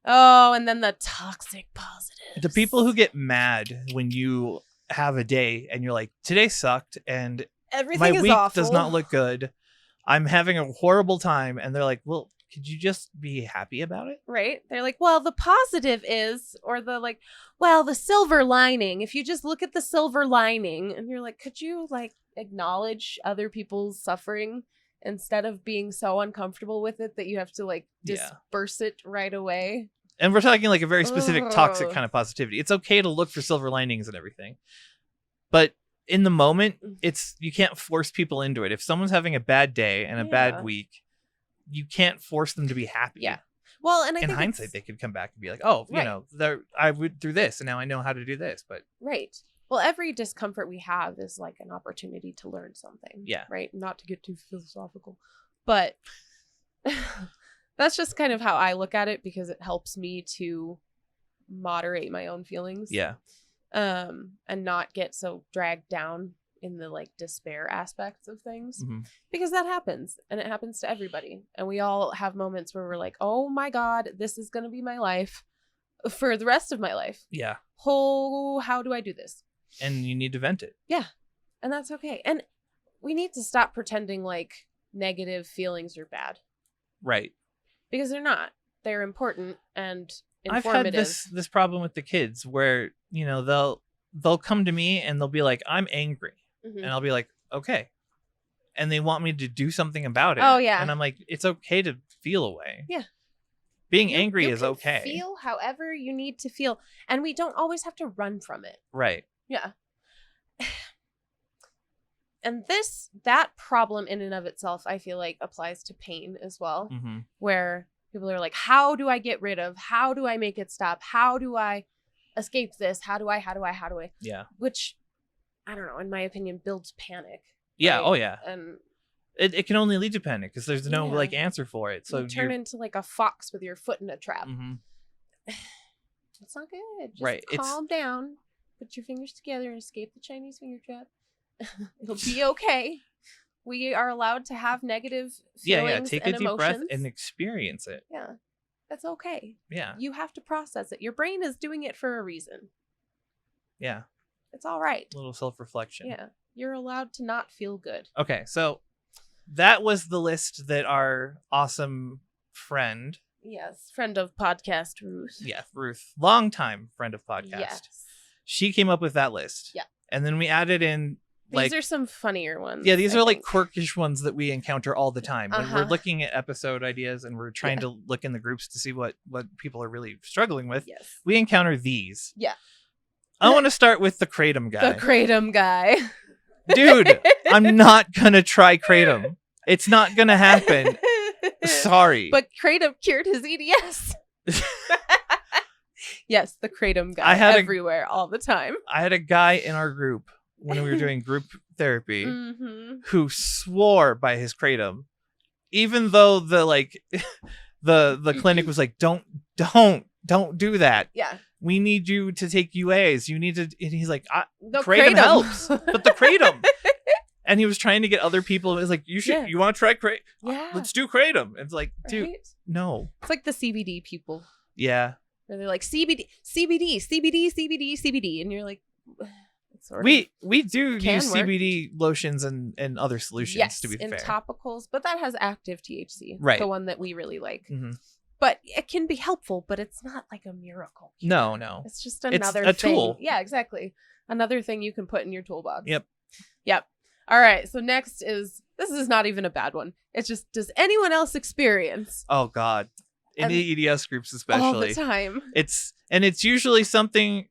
Oh, and then the toxic positives. The people who get mad when you have a day and you're like, today sucked and everything my week awful. Does not look good. I'm having a horrible time. And they're like, well, could you just be happy about it? Right. They're like, well, the positive is, or the like, well, the silver lining. If you just look at the silver lining, and you're like, could you like acknowledge other people's suffering instead of being so uncomfortable with it that you have to like disperse it right away? And we're talking like a very specific toxic kind of positivity. It's okay to look for silver linings and everything. But in the moment, you can't force people into it. If someone's having a bad day and a bad week, you can't force them to be happy. Yeah. Well, and in hindsight, they could come back and be like, "Oh, you know, I went through this, and now I know how to do this." But well, every discomfort we have is like an opportunity to learn something. Yeah. Right. Not to get too philosophical, but that's just kind of how I look at it because it helps me to moderate my own feelings. Yeah. And not get so dragged down in the like despair aspects of things, because that happens, and it happens to everybody, and we all have moments where we're like, oh my God, this is going to be my life for the rest of my life. Yeah. How do I do this? And you need to vent it. Yeah. And that's okay. And we need to stop pretending like negative feelings are bad. Right. Because they're not. They're important and informative. I've had this problem with the kids where, you know, they'll come to me and they'll be like, I'm angry. And I'll be like, okay. And they want me to do something about it. Oh, yeah. And I'm like, it's okay to feel a way. Yeah. Being angry is okay. Feel however you need to feel. And we don't always have to run from it. Right. Yeah. And that problem in and of itself, I feel like applies to pain as well. Where people are like, how do I get rid of? How do I make it stop? How do I escape this? How do I? Yeah. Which, I don't know, in my opinion, builds panic. Yeah. Right? Oh, yeah. And it can only lead to panic because there's no like answer for it. So you turn into like a fox with your foot in a trap. It's not good. Just calm down, put your fingers together, and escape the Chinese finger trap. It'll be okay. We are allowed to have negative feelings. Take and a deep emotions. breath and experience it. Yeah, that's okay. Yeah, you have to process it. Your brain is doing it for a reason. Yeah, it's all right. A little self-reflection. Yeah, you're allowed to not feel good. Okay, so that was the list that our awesome friend, friend of podcast, Ruth. Yeah, Ruth, longtime friend of podcast. Yes, she came up with that list. Yeah, and then we added in. These are some funnier ones. Yeah, these are like quirkish ones that we encounter all the time. When we're looking at episode ideas and we're trying to look in the groups to see what people are really struggling with. Yes. We encounter these. Yeah. I want to start with the Kratom guy. The Kratom guy. Dude, I'm not going to try Kratom. It's not going to happen. Sorry. But Kratom cured his EDS. Yes, the Kratom guy everywhere all the time. I had a guy in our group when we were doing group therapy who swore by his Kratom, even though the clinic was like, don't do that. Yeah. We need you to take UAs. You need to. And he's like, No, Kratom helps, but the Kratom. And he was trying to get other people. It was like, you want to try Kratom? Yeah. Let's do Kratom. It's like, dude, Right? no. It's like the CBD people. Yeah. Where they're like CBD, and you're like, we do can use work. CBD lotions and other solutions. Yes, to be in fair, topicals, but that has active THC, right? The one that we really like. Mm-hmm. But it can be helpful, but it's not like a miracle. No. It's just another a thing. tool. Yeah, exactly. Another thing you can put in your toolbox. Yep. All right. So next this is not even a bad one. It's just, does anyone else experience? Oh God. In the EDS groups, especially all the time. It's usually something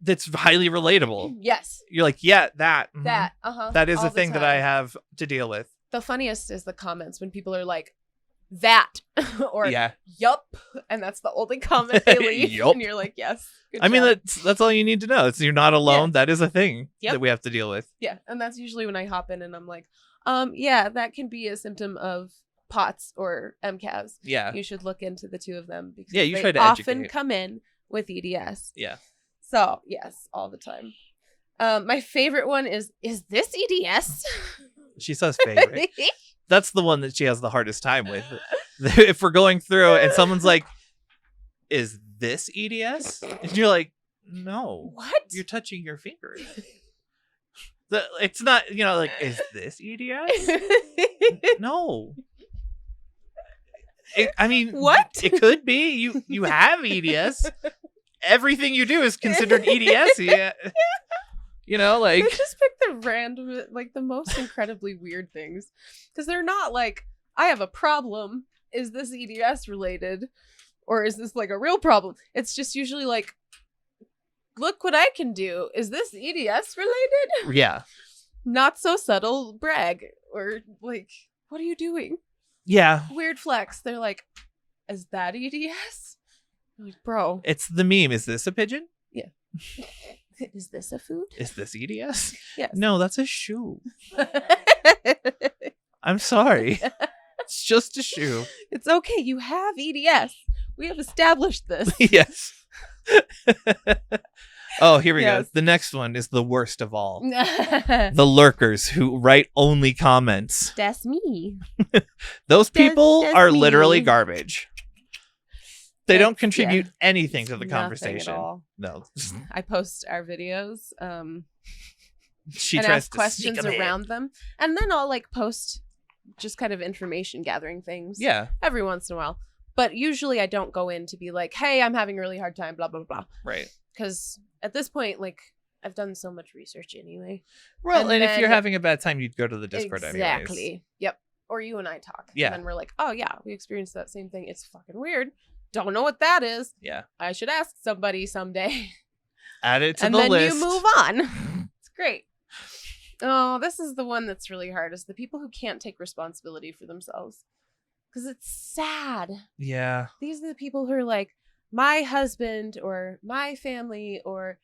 that's highly relatable. Yes. You're like, yeah, that that is all a thing that I have to deal with. The funniest is the comments when people are like, that or yup, and that's the only comment they leave. Yup. And you're like, yes. I mean, that's all you need to know. It's you're not alone. That is a thing Yep. that we have to deal with. Yeah, and that's usually when I hop in and I'm like, yeah, that can be a symptom of POTS or MCAS. Yeah. You should look into the two of them because you they try to often educate. come in with EDS. Yeah. So, yes, all the time. My favorite one is this EDS? She says favorite. That's the one that she has the hardest time with. If we're going through and someone's like, is this EDS? And you're like, no. What? You're touching your fingers. It's not, like, is this EDS? No. I mean, what? It could be. You have EDS. Everything you do is considered EDS. Yeah. They just pick the random, the most incredibly weird things. Because they're not like, I have a problem. Is this EDS related? Or is this a real problem? It's just usually like, look what I can do. Is this EDS related? Yeah. Not so subtle brag. Or what are you doing? Yeah. Weird flex. They're like, is that EDS? I'm like, bro. It's the meme. Is this a pigeon? Yeah. Is this a food? Is this EDS? Yes. No, that's a shoe. I'm sorry. It's just a shoe. It's okay. You have EDS. We have established this. Yes. Oh, here we go. The next one is the worst of all. The lurkers who write only comments. That's me. Those people that's are me. literally garbage. They don't contribute anything to the Nothing conversation. at all. No. I post our videos She and tries ask to questions sneak 'em in. around them. And then I'll post just kind of information gathering things. Yeah. Every once in a while. But usually I don't go in to be like, hey, I'm having a really hard time, blah, blah, blah. Right. Because at this point, I've done so much research anyway. Well, and if you're having a bad time, you'd go to the Discord anyways. Exactly. Yep. Or you and I talk. Yeah. And then we're like, oh, yeah, we experienced that same thing. It's fucking weird. Don't know what that is. Yeah. I should ask somebody someday. Add it to and the then list. you move on. It's great. Oh, this is the one that's really hard, is the people who can't take responsibility for themselves. Because it's sad. Yeah. These are the people who are like, my husband or my family or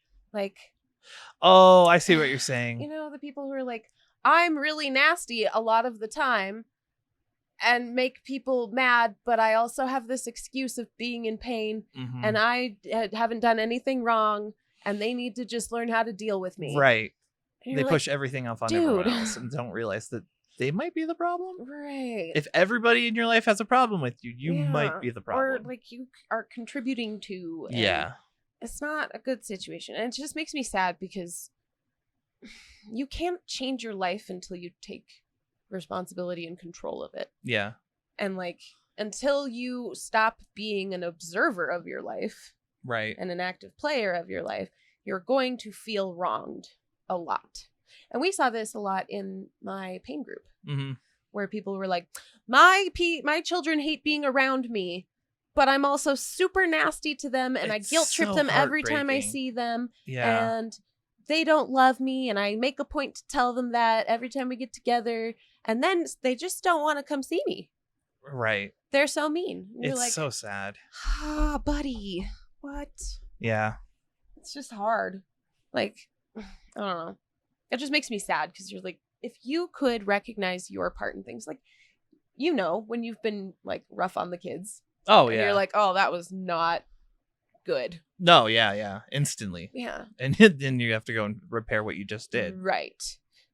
Oh, I see what you're saying. the people who are like, I'm really nasty a lot of the time and make people mad, but I also have this excuse of being in pain Mm-hmm. and I haven't done anything wrong and they need to just learn how to deal with me. Right. And They you're push everything off on everyone dude. else and don't realize that they might be the problem. Right. If everybody in your life has a problem with you, you might be the problem. Or you are contributing to. And yeah. It's not a good situation. And it just makes me sad because you can't change your life until you take responsibility and control of it. Yeah. And until you stop being an observer of your life. Right. And an active player of your life, you're going to feel wronged a lot. And we saw this a lot in my pain group, Mm-hmm. where people were like, my children hate being around me, but I'm also super nasty to them and It's I guilt trip so them every time I heartbreaking. see them. Yeah. And they don't love me and I make a point to tell them that every time we get together. And then they just don't want to come see me. Right. They're so mean. You're It's like, so sad. ah, buddy, what? Yeah. It's just hard. Like, I don't know. It just makes me sad because you're like, if you could recognize your part in things, like, you know, when you've been like rough on the kids. Oh, and yeah. you're like, oh, that was not good. No, yeah. Instantly. Yeah. And then you have to go and repair what you just did. Right.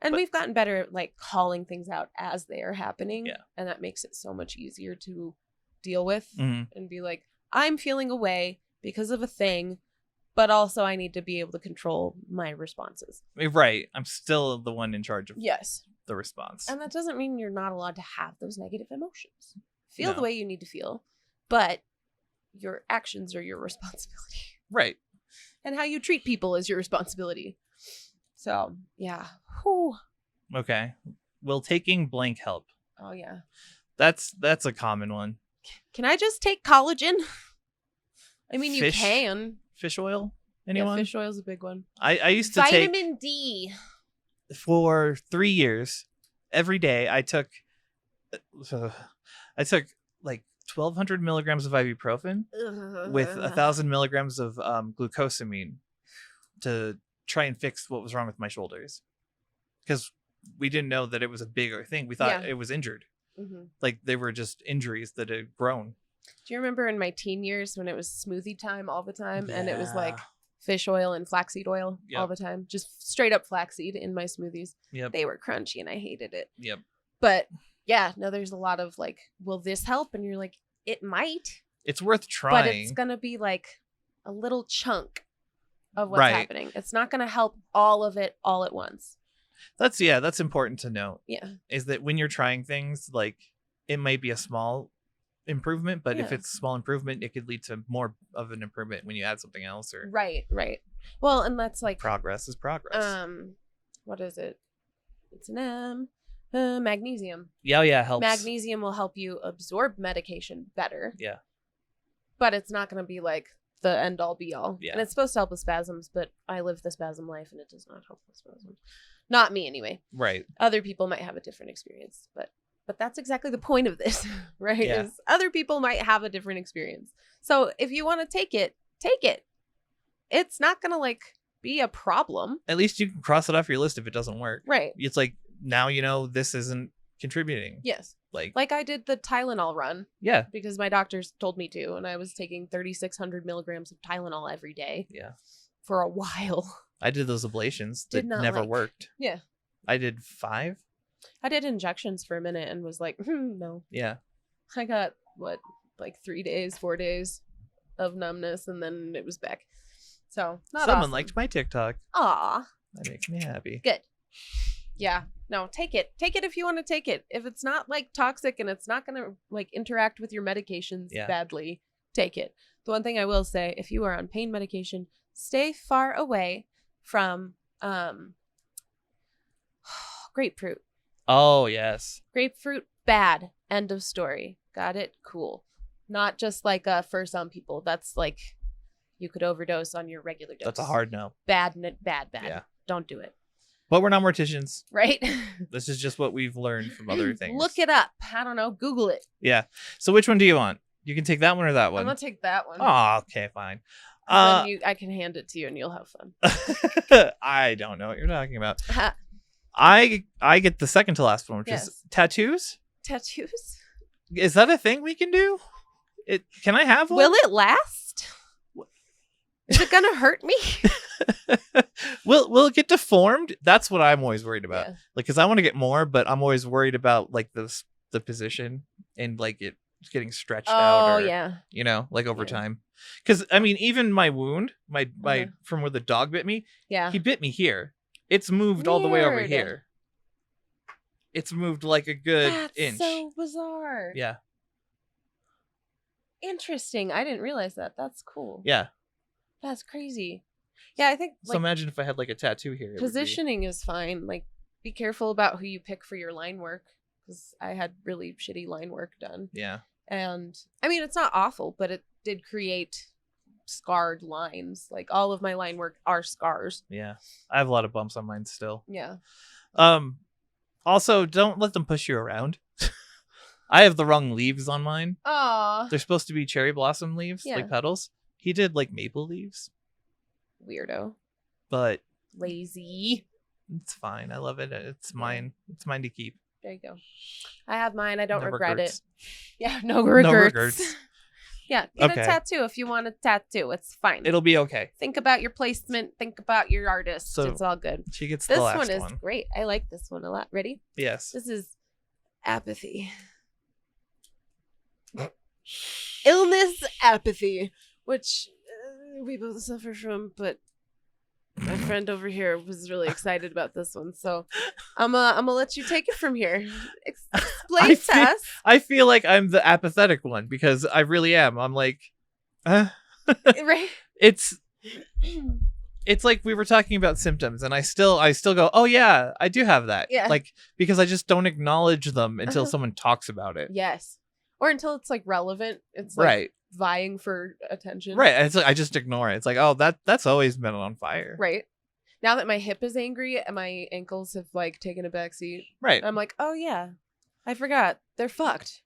And But- we've gotten better at like calling things out as they are happening. Yeah. And that makes it so much easier to deal with Mhm. and be like, I'm feeling away because of a thing, but also I need to be able to control my responses. Right. I'm still the one in charge of Yes. the response. And that doesn't mean you're not allowed to have those negative emotions. Feel the No. way you need to feel, but your actions are your responsibility. Right. And how you treat people is your responsibility. So, yeah. Whew. Okay. Will taking blank help? Oh, yeah. That's a common one. Can I just take collagen? I mean, Fish- you can. Fish oil? Anyone? Yeah, fish oil's a big one. I used to take Vitamin D. for 3 years. Every day I took like 1,200 milligrams of ibuprofen with 1,000 milligrams of glucosamine to try and fix what was wrong with my shoulders. Because we didn't know that it was a bigger thing. We thought Yeah. it was injured. Mm-hmm. Like they were just injuries that had grown. Do you remember in my teen years when it was smoothie time all the time and it was like Yeah. fish oil and flaxseed oil all Yep. the time? Just straight up flaxseed in my smoothies. Yep. They were crunchy and I hated it. Yep. But yeah, no, there's a lot of like, will this help? And you're like, it might, It's worth but trying. it's going to be like a little chunk of what's Right. happening. It's not going to help all of it all at once. That's important to note. Yeah. Is that when you're trying things, like it might be a small improvement, but if Yeah. it's a small improvement, it could lead to more of an improvement when you add something else, or Right. Well, and that's like, progress is progress. what is it? It's an M. Magnesium. Yeah, helps. Magnesium will help you absorb medication better. Yeah. But it's not going to be like the end all be all. Yeah. And it's supposed to help with spasms, but I live the spasm life and it does not help with spasms. Not me anyway. Right. Other people might have a different experience, but that's exactly the point of this, right? Yeah. Is other people might have a different experience. So if you want to take it, take it. It's not going to like be a problem. At least you can cross it off your list if it doesn't work. Right. It's like, now you know this isn't contributing. Yes. Like Like I did the Tylenol run yeah. because my doctors told me to, and I was taking 3,600 milligrams of Tylenol every day Yeah. for a while. I did those ablations Did that not never like. worked. Yeah. I did 5. I did injections for a minute and was like, no. Yeah. I got, like 3 days, 4 days of numbness, and then it was back. So, not Someone awesome. liked my TikTok. Aw, That makes me happy. good. Yeah. No, take it. Take it if you want to take it. If it's not like toxic and it's not going to like interact with your medications Yeah. badly, take it. The one thing I will say, if you are on pain medication, stay far away from grapefruit. Oh, yes. Grapefruit, bad. End of story. Got it? Cool. Not just like for some people. That's like you could overdose on your regular dose. That's a hard no. Bad. Bad. Yeah. Don't do it. But we're not morticians. Right? This is just what we've learned from other things. Look it up. I don't know. Google it. Yeah. So which one do you want? You can take that one or that I'm one. going to take that one. Oh, okay, fine. Then I can hand it to you and you'll have fun. I don't know what you're talking about. Ha. I get the second to last one, which Yes. is tattoos. Tattoos? Is that a thing we can do? Can I have one? Will it last? Is it going to hurt me? Will it get deformed? That's what I'm always worried about. Yeah. Like, because I want to get more, but I'm always worried about like the position and like it getting stretched out. Oh, Or, yeah. you know, like over Yeah. time. Because I mean, even my wound, my Uh-huh. from where the dog bit me, Yeah. he bit me here. It's moved all the way over Weird. here. It's moved like a good That's inch. so bizarre. Yeah. Interesting. I didn't realize that. That's cool. Yeah. That's crazy. Yeah, I think So like imagine if I had like a tattoo here. It would be- positioning is fine. Like, be careful about who you pick for your line work because I had really shitty line work done. Yeah. And I mean, it's not awful, but it did create scarred lines. Like all of my line work are scars. Yeah. I have a lot of bumps on mine still. Yeah. Also, don't let them push you around. I have the wrong leaves on mine. Aw. They're supposed to be cherry blossom leaves, Yeah. like petals. He did like maple leaves, Weirdo. but Lazy. it's fine. I love it. It's mine. It's mine to keep. There you go. I have mine. I don't No regret regrets. it. Yeah, no regrets. No regrets. Yeah, get Okay. a tattoo if you want a tattoo. It's fine. It'll be okay. Think about your placement. Think about your artist. So, it's all good. She gets This the last one is great. I like this one a lot. Ready? Yes. This is apathy. Illness, apathy, which we both suffer from, but my friend over here was really excited about this one, so I'm gonna let you take it from here. Explain to us. I feel like I'm the apathetic one because I really am. I'm like, Right? It's like we were talking about symptoms, and I still go, oh yeah, I do have that. Yeah. Like, because I just don't acknowledge them until someone talks about it. Yes. Or until it's like relevant. It's like Right. vying for attention. Right. It's like I just ignore it. It's like, oh, that's always been on fire. Right. Now that my hip is angry and my ankles have like taken a backseat, Right. I'm like, oh yeah, I forgot. They're fucked.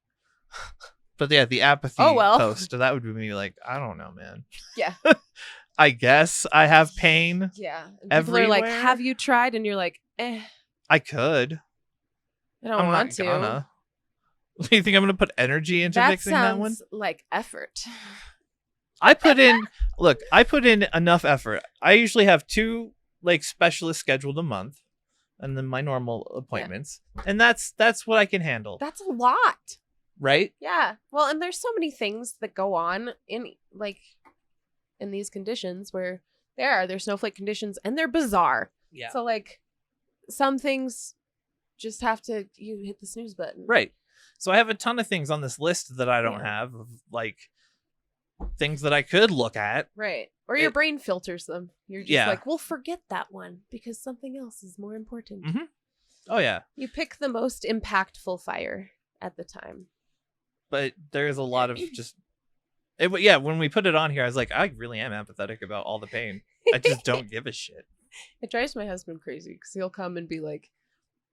But yeah, the apathy Oh, well. post, that would be me like, I don't know, man. Yeah. I guess I have pain. Yeah. And people are like, Everywhere? have you tried? And you're like, I could. I don't I'm want not to. gonna. Do you think I'm gonna put energy into That fixing that one? sounds like effort. I put in enough effort. I usually have 2 like specialists scheduled a month, and then my normal appointments, and that's what I can handle. That's a lot. Right? Yeah. Well, and there's so many things that go on in these conditions where they're snowflake conditions and they're bizarre. Yeah. So like some things just have to you hit the snooze button. Right. So I have a ton of things on this list that I don't Yeah. have, of like things that I could look at. Right. Or your brain filters them. You're just Yeah. like, we'll forget that one because something else is more important. Mhm. Oh yeah. You pick the most impactful fire at the time. But there's a lot of just yeah, when we put it on here, I was like, I really am empathetic about all the pain. I just don't give a shit. It drives my husband crazy because he'll come and be like,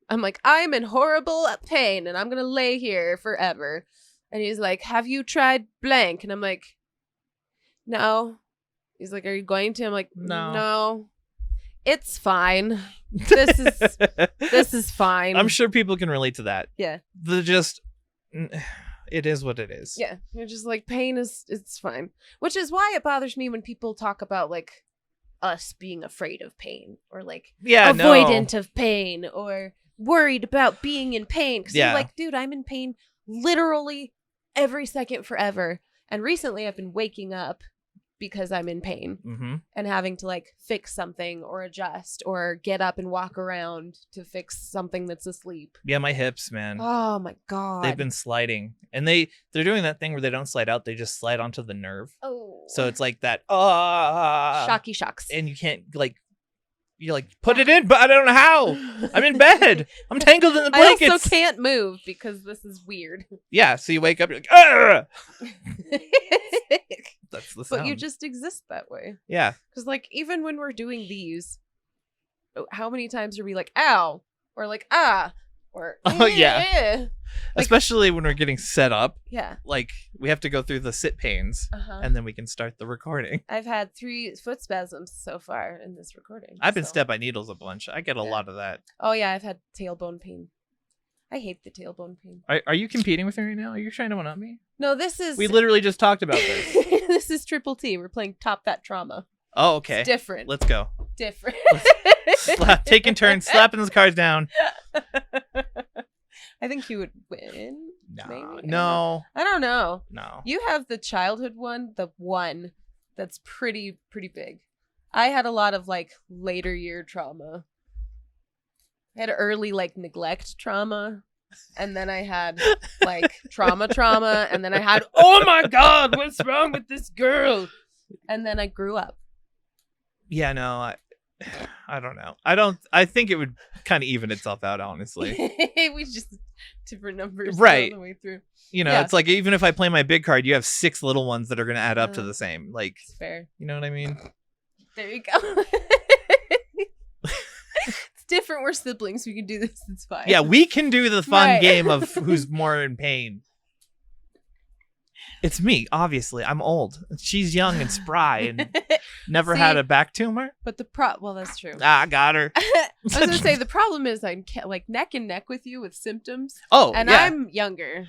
I'm like, I'm in horrible pain and I'm going to lay here forever. And he's like, have you tried blank? And I'm like, no. He's like, are you going to? I'm like, no. It's fine. This is fine. I'm sure people can relate to that. Yeah. It is what it is. Yeah. You're just like, pain it's fine. Which is why it bothers me when people talk about like us being afraid of pain or like avoidant of pain or worried about being in pain. Because you're like, dude, I'm in pain literally every second forever. And recently I've been waking up because I'm in pain and having to like fix something or adjust or get up and walk around to fix something that's asleep. Yeah, my hips, man. Oh my God. They've been sliding. And they're doing that thing where they don't slide out, they just slide onto the nerve. Oh. So it's like that shocky shocks. And you can't you're like, put it in, but I don't know how. I'm in bed. I'm tangled in the blankets. I also can't move because this is weird. Yeah, so you wake up, you're like, ah! That's the sound. But you just exist that way. Yeah. Because like even when we're doing these, how many times are we like, ow? Or like, ah? Or yeah. Like, especially when we're getting set up. Yeah. Like we have to go through the sit pains and then we can start the recording. I've had 3 foot spasms so far in this recording. I've been stabbed by needles a bunch. I get a lot of that. Oh yeah, I've had tailbone pain. I hate the tailbone pain. Are you competing with me right now? Are you trying to one-up me? No, this is... We literally just talked about this. This is Triple T. We're playing Top That Trauma. Oh, okay. It's different. Let's go. Different. Taking turns, slapping those cards down. I think you would win. No. Maybe? No. I don't know. No. You have the childhood one, the one that's pretty big. I had a lot of like later year trauma. I had early like neglect trauma. And then I had like trauma. And then I had, oh my God, what's wrong with this girl? And then I grew up. Yeah, no, I don't know. I think it would kind of even itself out, honestly. We just different numbers right all the way through. You know, it's like even if I play my big card, you have 6 little ones that are going to add up to the same. Like, it's fair. You know what I mean? There you go. It's different. We're siblings. We can do this. It's fine. Yeah, we can do the fun Right. game of who's more in pain. It's me, obviously. I'm old. She's young and spry and never See, had a back tumor. But well, that's true. I got her. I was gonna say the problem is I'm like neck and neck with you with symptoms, Oh, and yeah. I'm younger.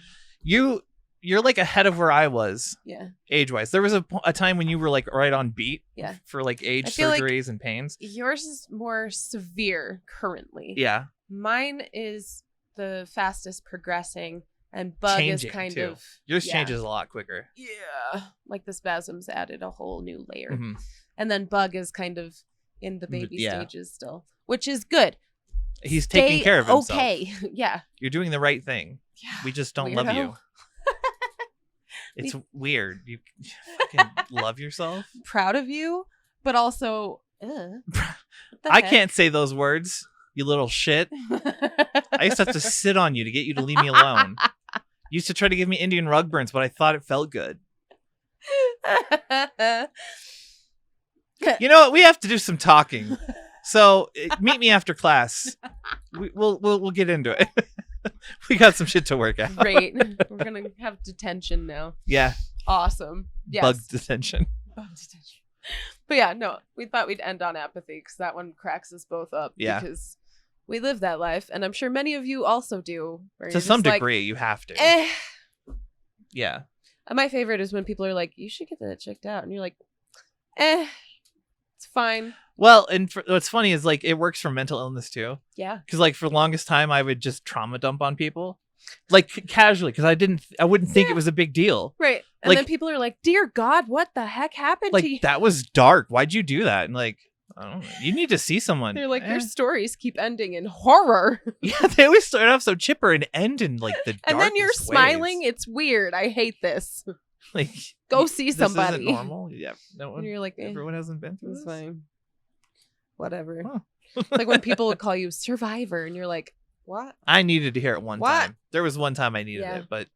You're like ahead of where I was. Yeah. Age-wise. There was a time when you were like right on beat. Yeah. For like age I feel like surgeries and pains. Yours is more severe currently. Yeah. Mine is the fastest progressing, and Bug Changing, is kind too. of Yours yeah. changes a lot quicker. Yeah. Like the spasms added a whole new layer. Mhm. And then Bug is kind of in the baby Yeah. stages still, which is good. He's taking Stay care of himself. Okay. Yeah. You're doing the right thing. Yeah. We just don't love Weirdo. you. It's weird. You fucking love yourself. Proud of you, but also, what the I heck? can't say those words, you little shit. I used to have to sit on you to get you to leave me alone. You used to try to give me Indian rug burns, but I thought it felt good. You know what? We have to do some talking. So meet me after class. We'll get into it. We got some shit to work out. Great. We're gonna have detention now. Yeah. Awesome. Yes. Bug detention. Bug detention. But yeah, no, we thought we'd end on apathy because that one cracks us both up. Yeah. Because we live that life, and I'm sure many of you also do. where To you're some just like, degree, you have to. eh. Yeah. And my favorite is when people are like, "You should get that checked out," and you're like, it's fine. Well, and what's funny is like it works for mental illness too. Yeah. Because like for the longest time, I would just trauma dump on people, like casually, because I wouldn't think it was a big deal. Right. And Like- then people are like, "Dear God, what the heck happened Like to you?" that was dark. Why'd you do that? And like, I don't know. You need to see someone. They're like, Eh. "Your stories keep ending in horror." Yeah, they always start off so chipper and end in like the And then you're darkest smiling. ways. It's weird. I hate this. Like, Go see this isn't somebody. normal. Yeah, no And one. you're like, Everyone hasn't been through it's this. fine. Whatever. Huh. Like when people would call you survivor and you're like, what? I needed to hear it one What? time. There was one time I needed Yeah. it, but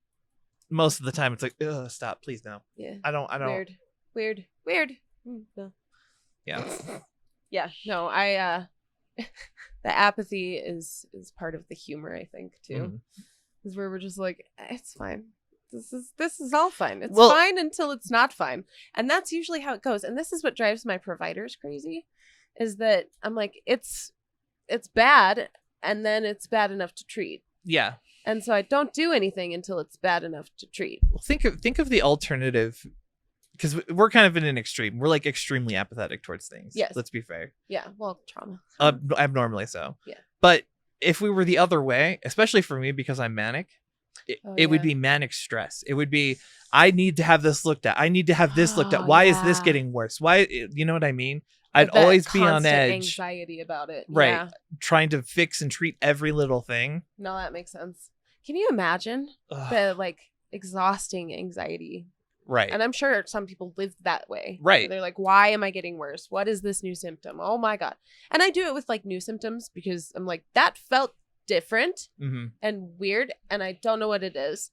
most of the time it's like, ugh, stop, please, no. Yeah. I don't. Weird. No. Yeah. Yeah. No, I the apathy is part of the humor, I think, too. Mhm. Is where we're just like, it's fine. This is all fine. It's Well- fine until it's not fine. And that's usually how it goes. And this is what drives my providers crazy, is that I'm like, it's bad, and then it's bad enough to treat. Yeah. And so I don't do anything until it's bad enough to treat. Well, think of the alternative, because we're kind of in an extreme. We're like extremely apathetic towards things. Yes. Let's be fair. Yeah, well, trauma. Abnormally so. Yeah. But if we were the other way, especially for me because I'm manic, it would yeah. be manic stress. It would be, I need to have this looked at. I need to have this looked at. Oh, Why is this yeah. getting worse? Why? You know what I mean? I'd With that always be on constant edge, anxiety about it. Right. Yeah. trying to fix and treat every little thing. No, that makes sense. Can you imagine Ugh, the like exhausting anxiety? right. And I'm sure some people live that way. Right. They're like, why am I getting worse? What is this new symptom? Oh my God. And I do it with like new symptoms because I'm like, that felt different hmm and weird, and I don't know what it is.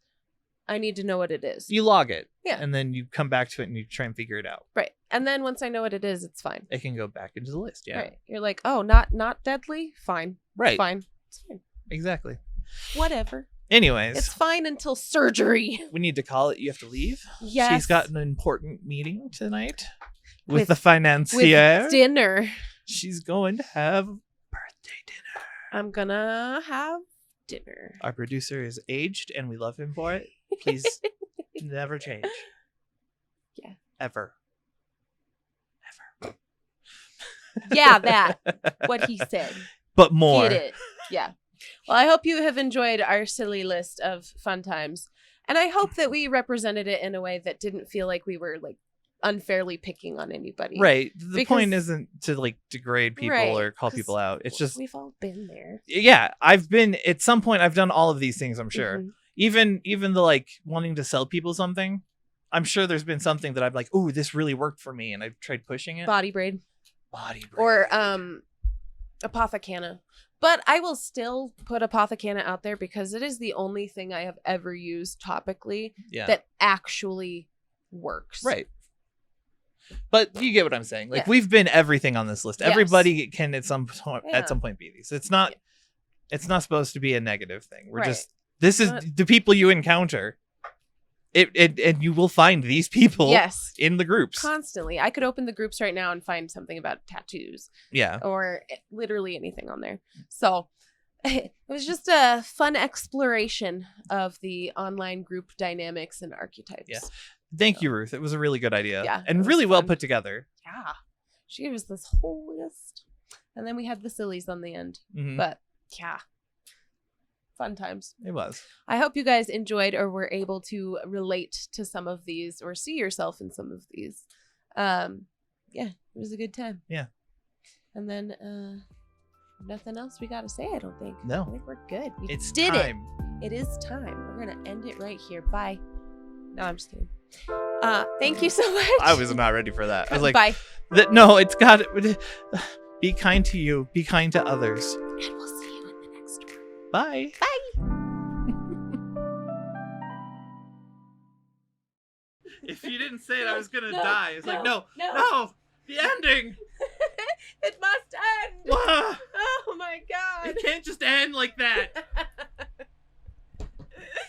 I need to know what it is. You log it. Yeah. And then you come back to it and you try and figure it out. Right. And then once I know what it is, it's fine. It can go back into the list. Yeah. Right. You're like, oh, not deadly? Fine. Right. Fine. It's fine. Exactly. Whatever. Anyways, It's fine until surgery. we need to call it. You have to leave. Yes. She's got an important meeting tonight with With- the financier. With dinner. She's going to have birthday dinner. I'm gonna have dinner. Our producer is aged and we love him for it. Please never change. Yeah. Ever. Yeah, that. What he said. But more. Get it. Yeah. Well, I hope you have enjoyed our silly list of fun times. And I hope that we represented it in a way that didn't feel like we were like unfairly picking on anybody. Right. The Because- point isn't to like degrade people Right, or call 'cause people out. It's just, we've all been there. yeah, I've been, at some point, I've done all of these things, I'm sure. Mhm. Even the like wanting to sell people something. I'm sure there's been something that I'm like, ooh, this really worked for me. And I've tried pushing it. Body braid. Body braid. Or Apothecana. But I will still put Apothecana out there because it is the only thing I have ever used topically yeah. that actually works. Right. But you get what I'm saying. Like Yeah. we've been everything on this list. Yes. Everybody can at some Yeah. point be these. It's not supposed to be a negative thing. We're Right. just this is the people you encounter. And you will find these people Yes. in the groups. Constantly. I could open the groups right now and find something about tattoos Yeah. or literally anything on there. So it was just a fun exploration of the online group dynamics and archetypes. Yeah. Thank you, Ruth. It was a really good idea. Yeah, it And was really well fun. put together. Yeah. She gave us this whole list. And then we had the sillies on the end. Mhm. But yeah. Fun times. It was. I hope you guys enjoyed or were able to relate to some of these or see yourself in some of these. Yeah, it was a good time. Yeah. And then nothing else we got to say, I don't think. No. I think we're good. We It's did time. it. It is time. We're going to end it right here. Bye. No, I'm just kidding. Thank you so much. I was not ready for that. I was like, bye. No, it's got be kind to you. Be kind to others. And we'll see you in the next one. Bye. Bye. If you didn't say it, I was gonna No, die. It's like, no, no. the ending. It must end. Wah! Oh my God. It can't just end like that.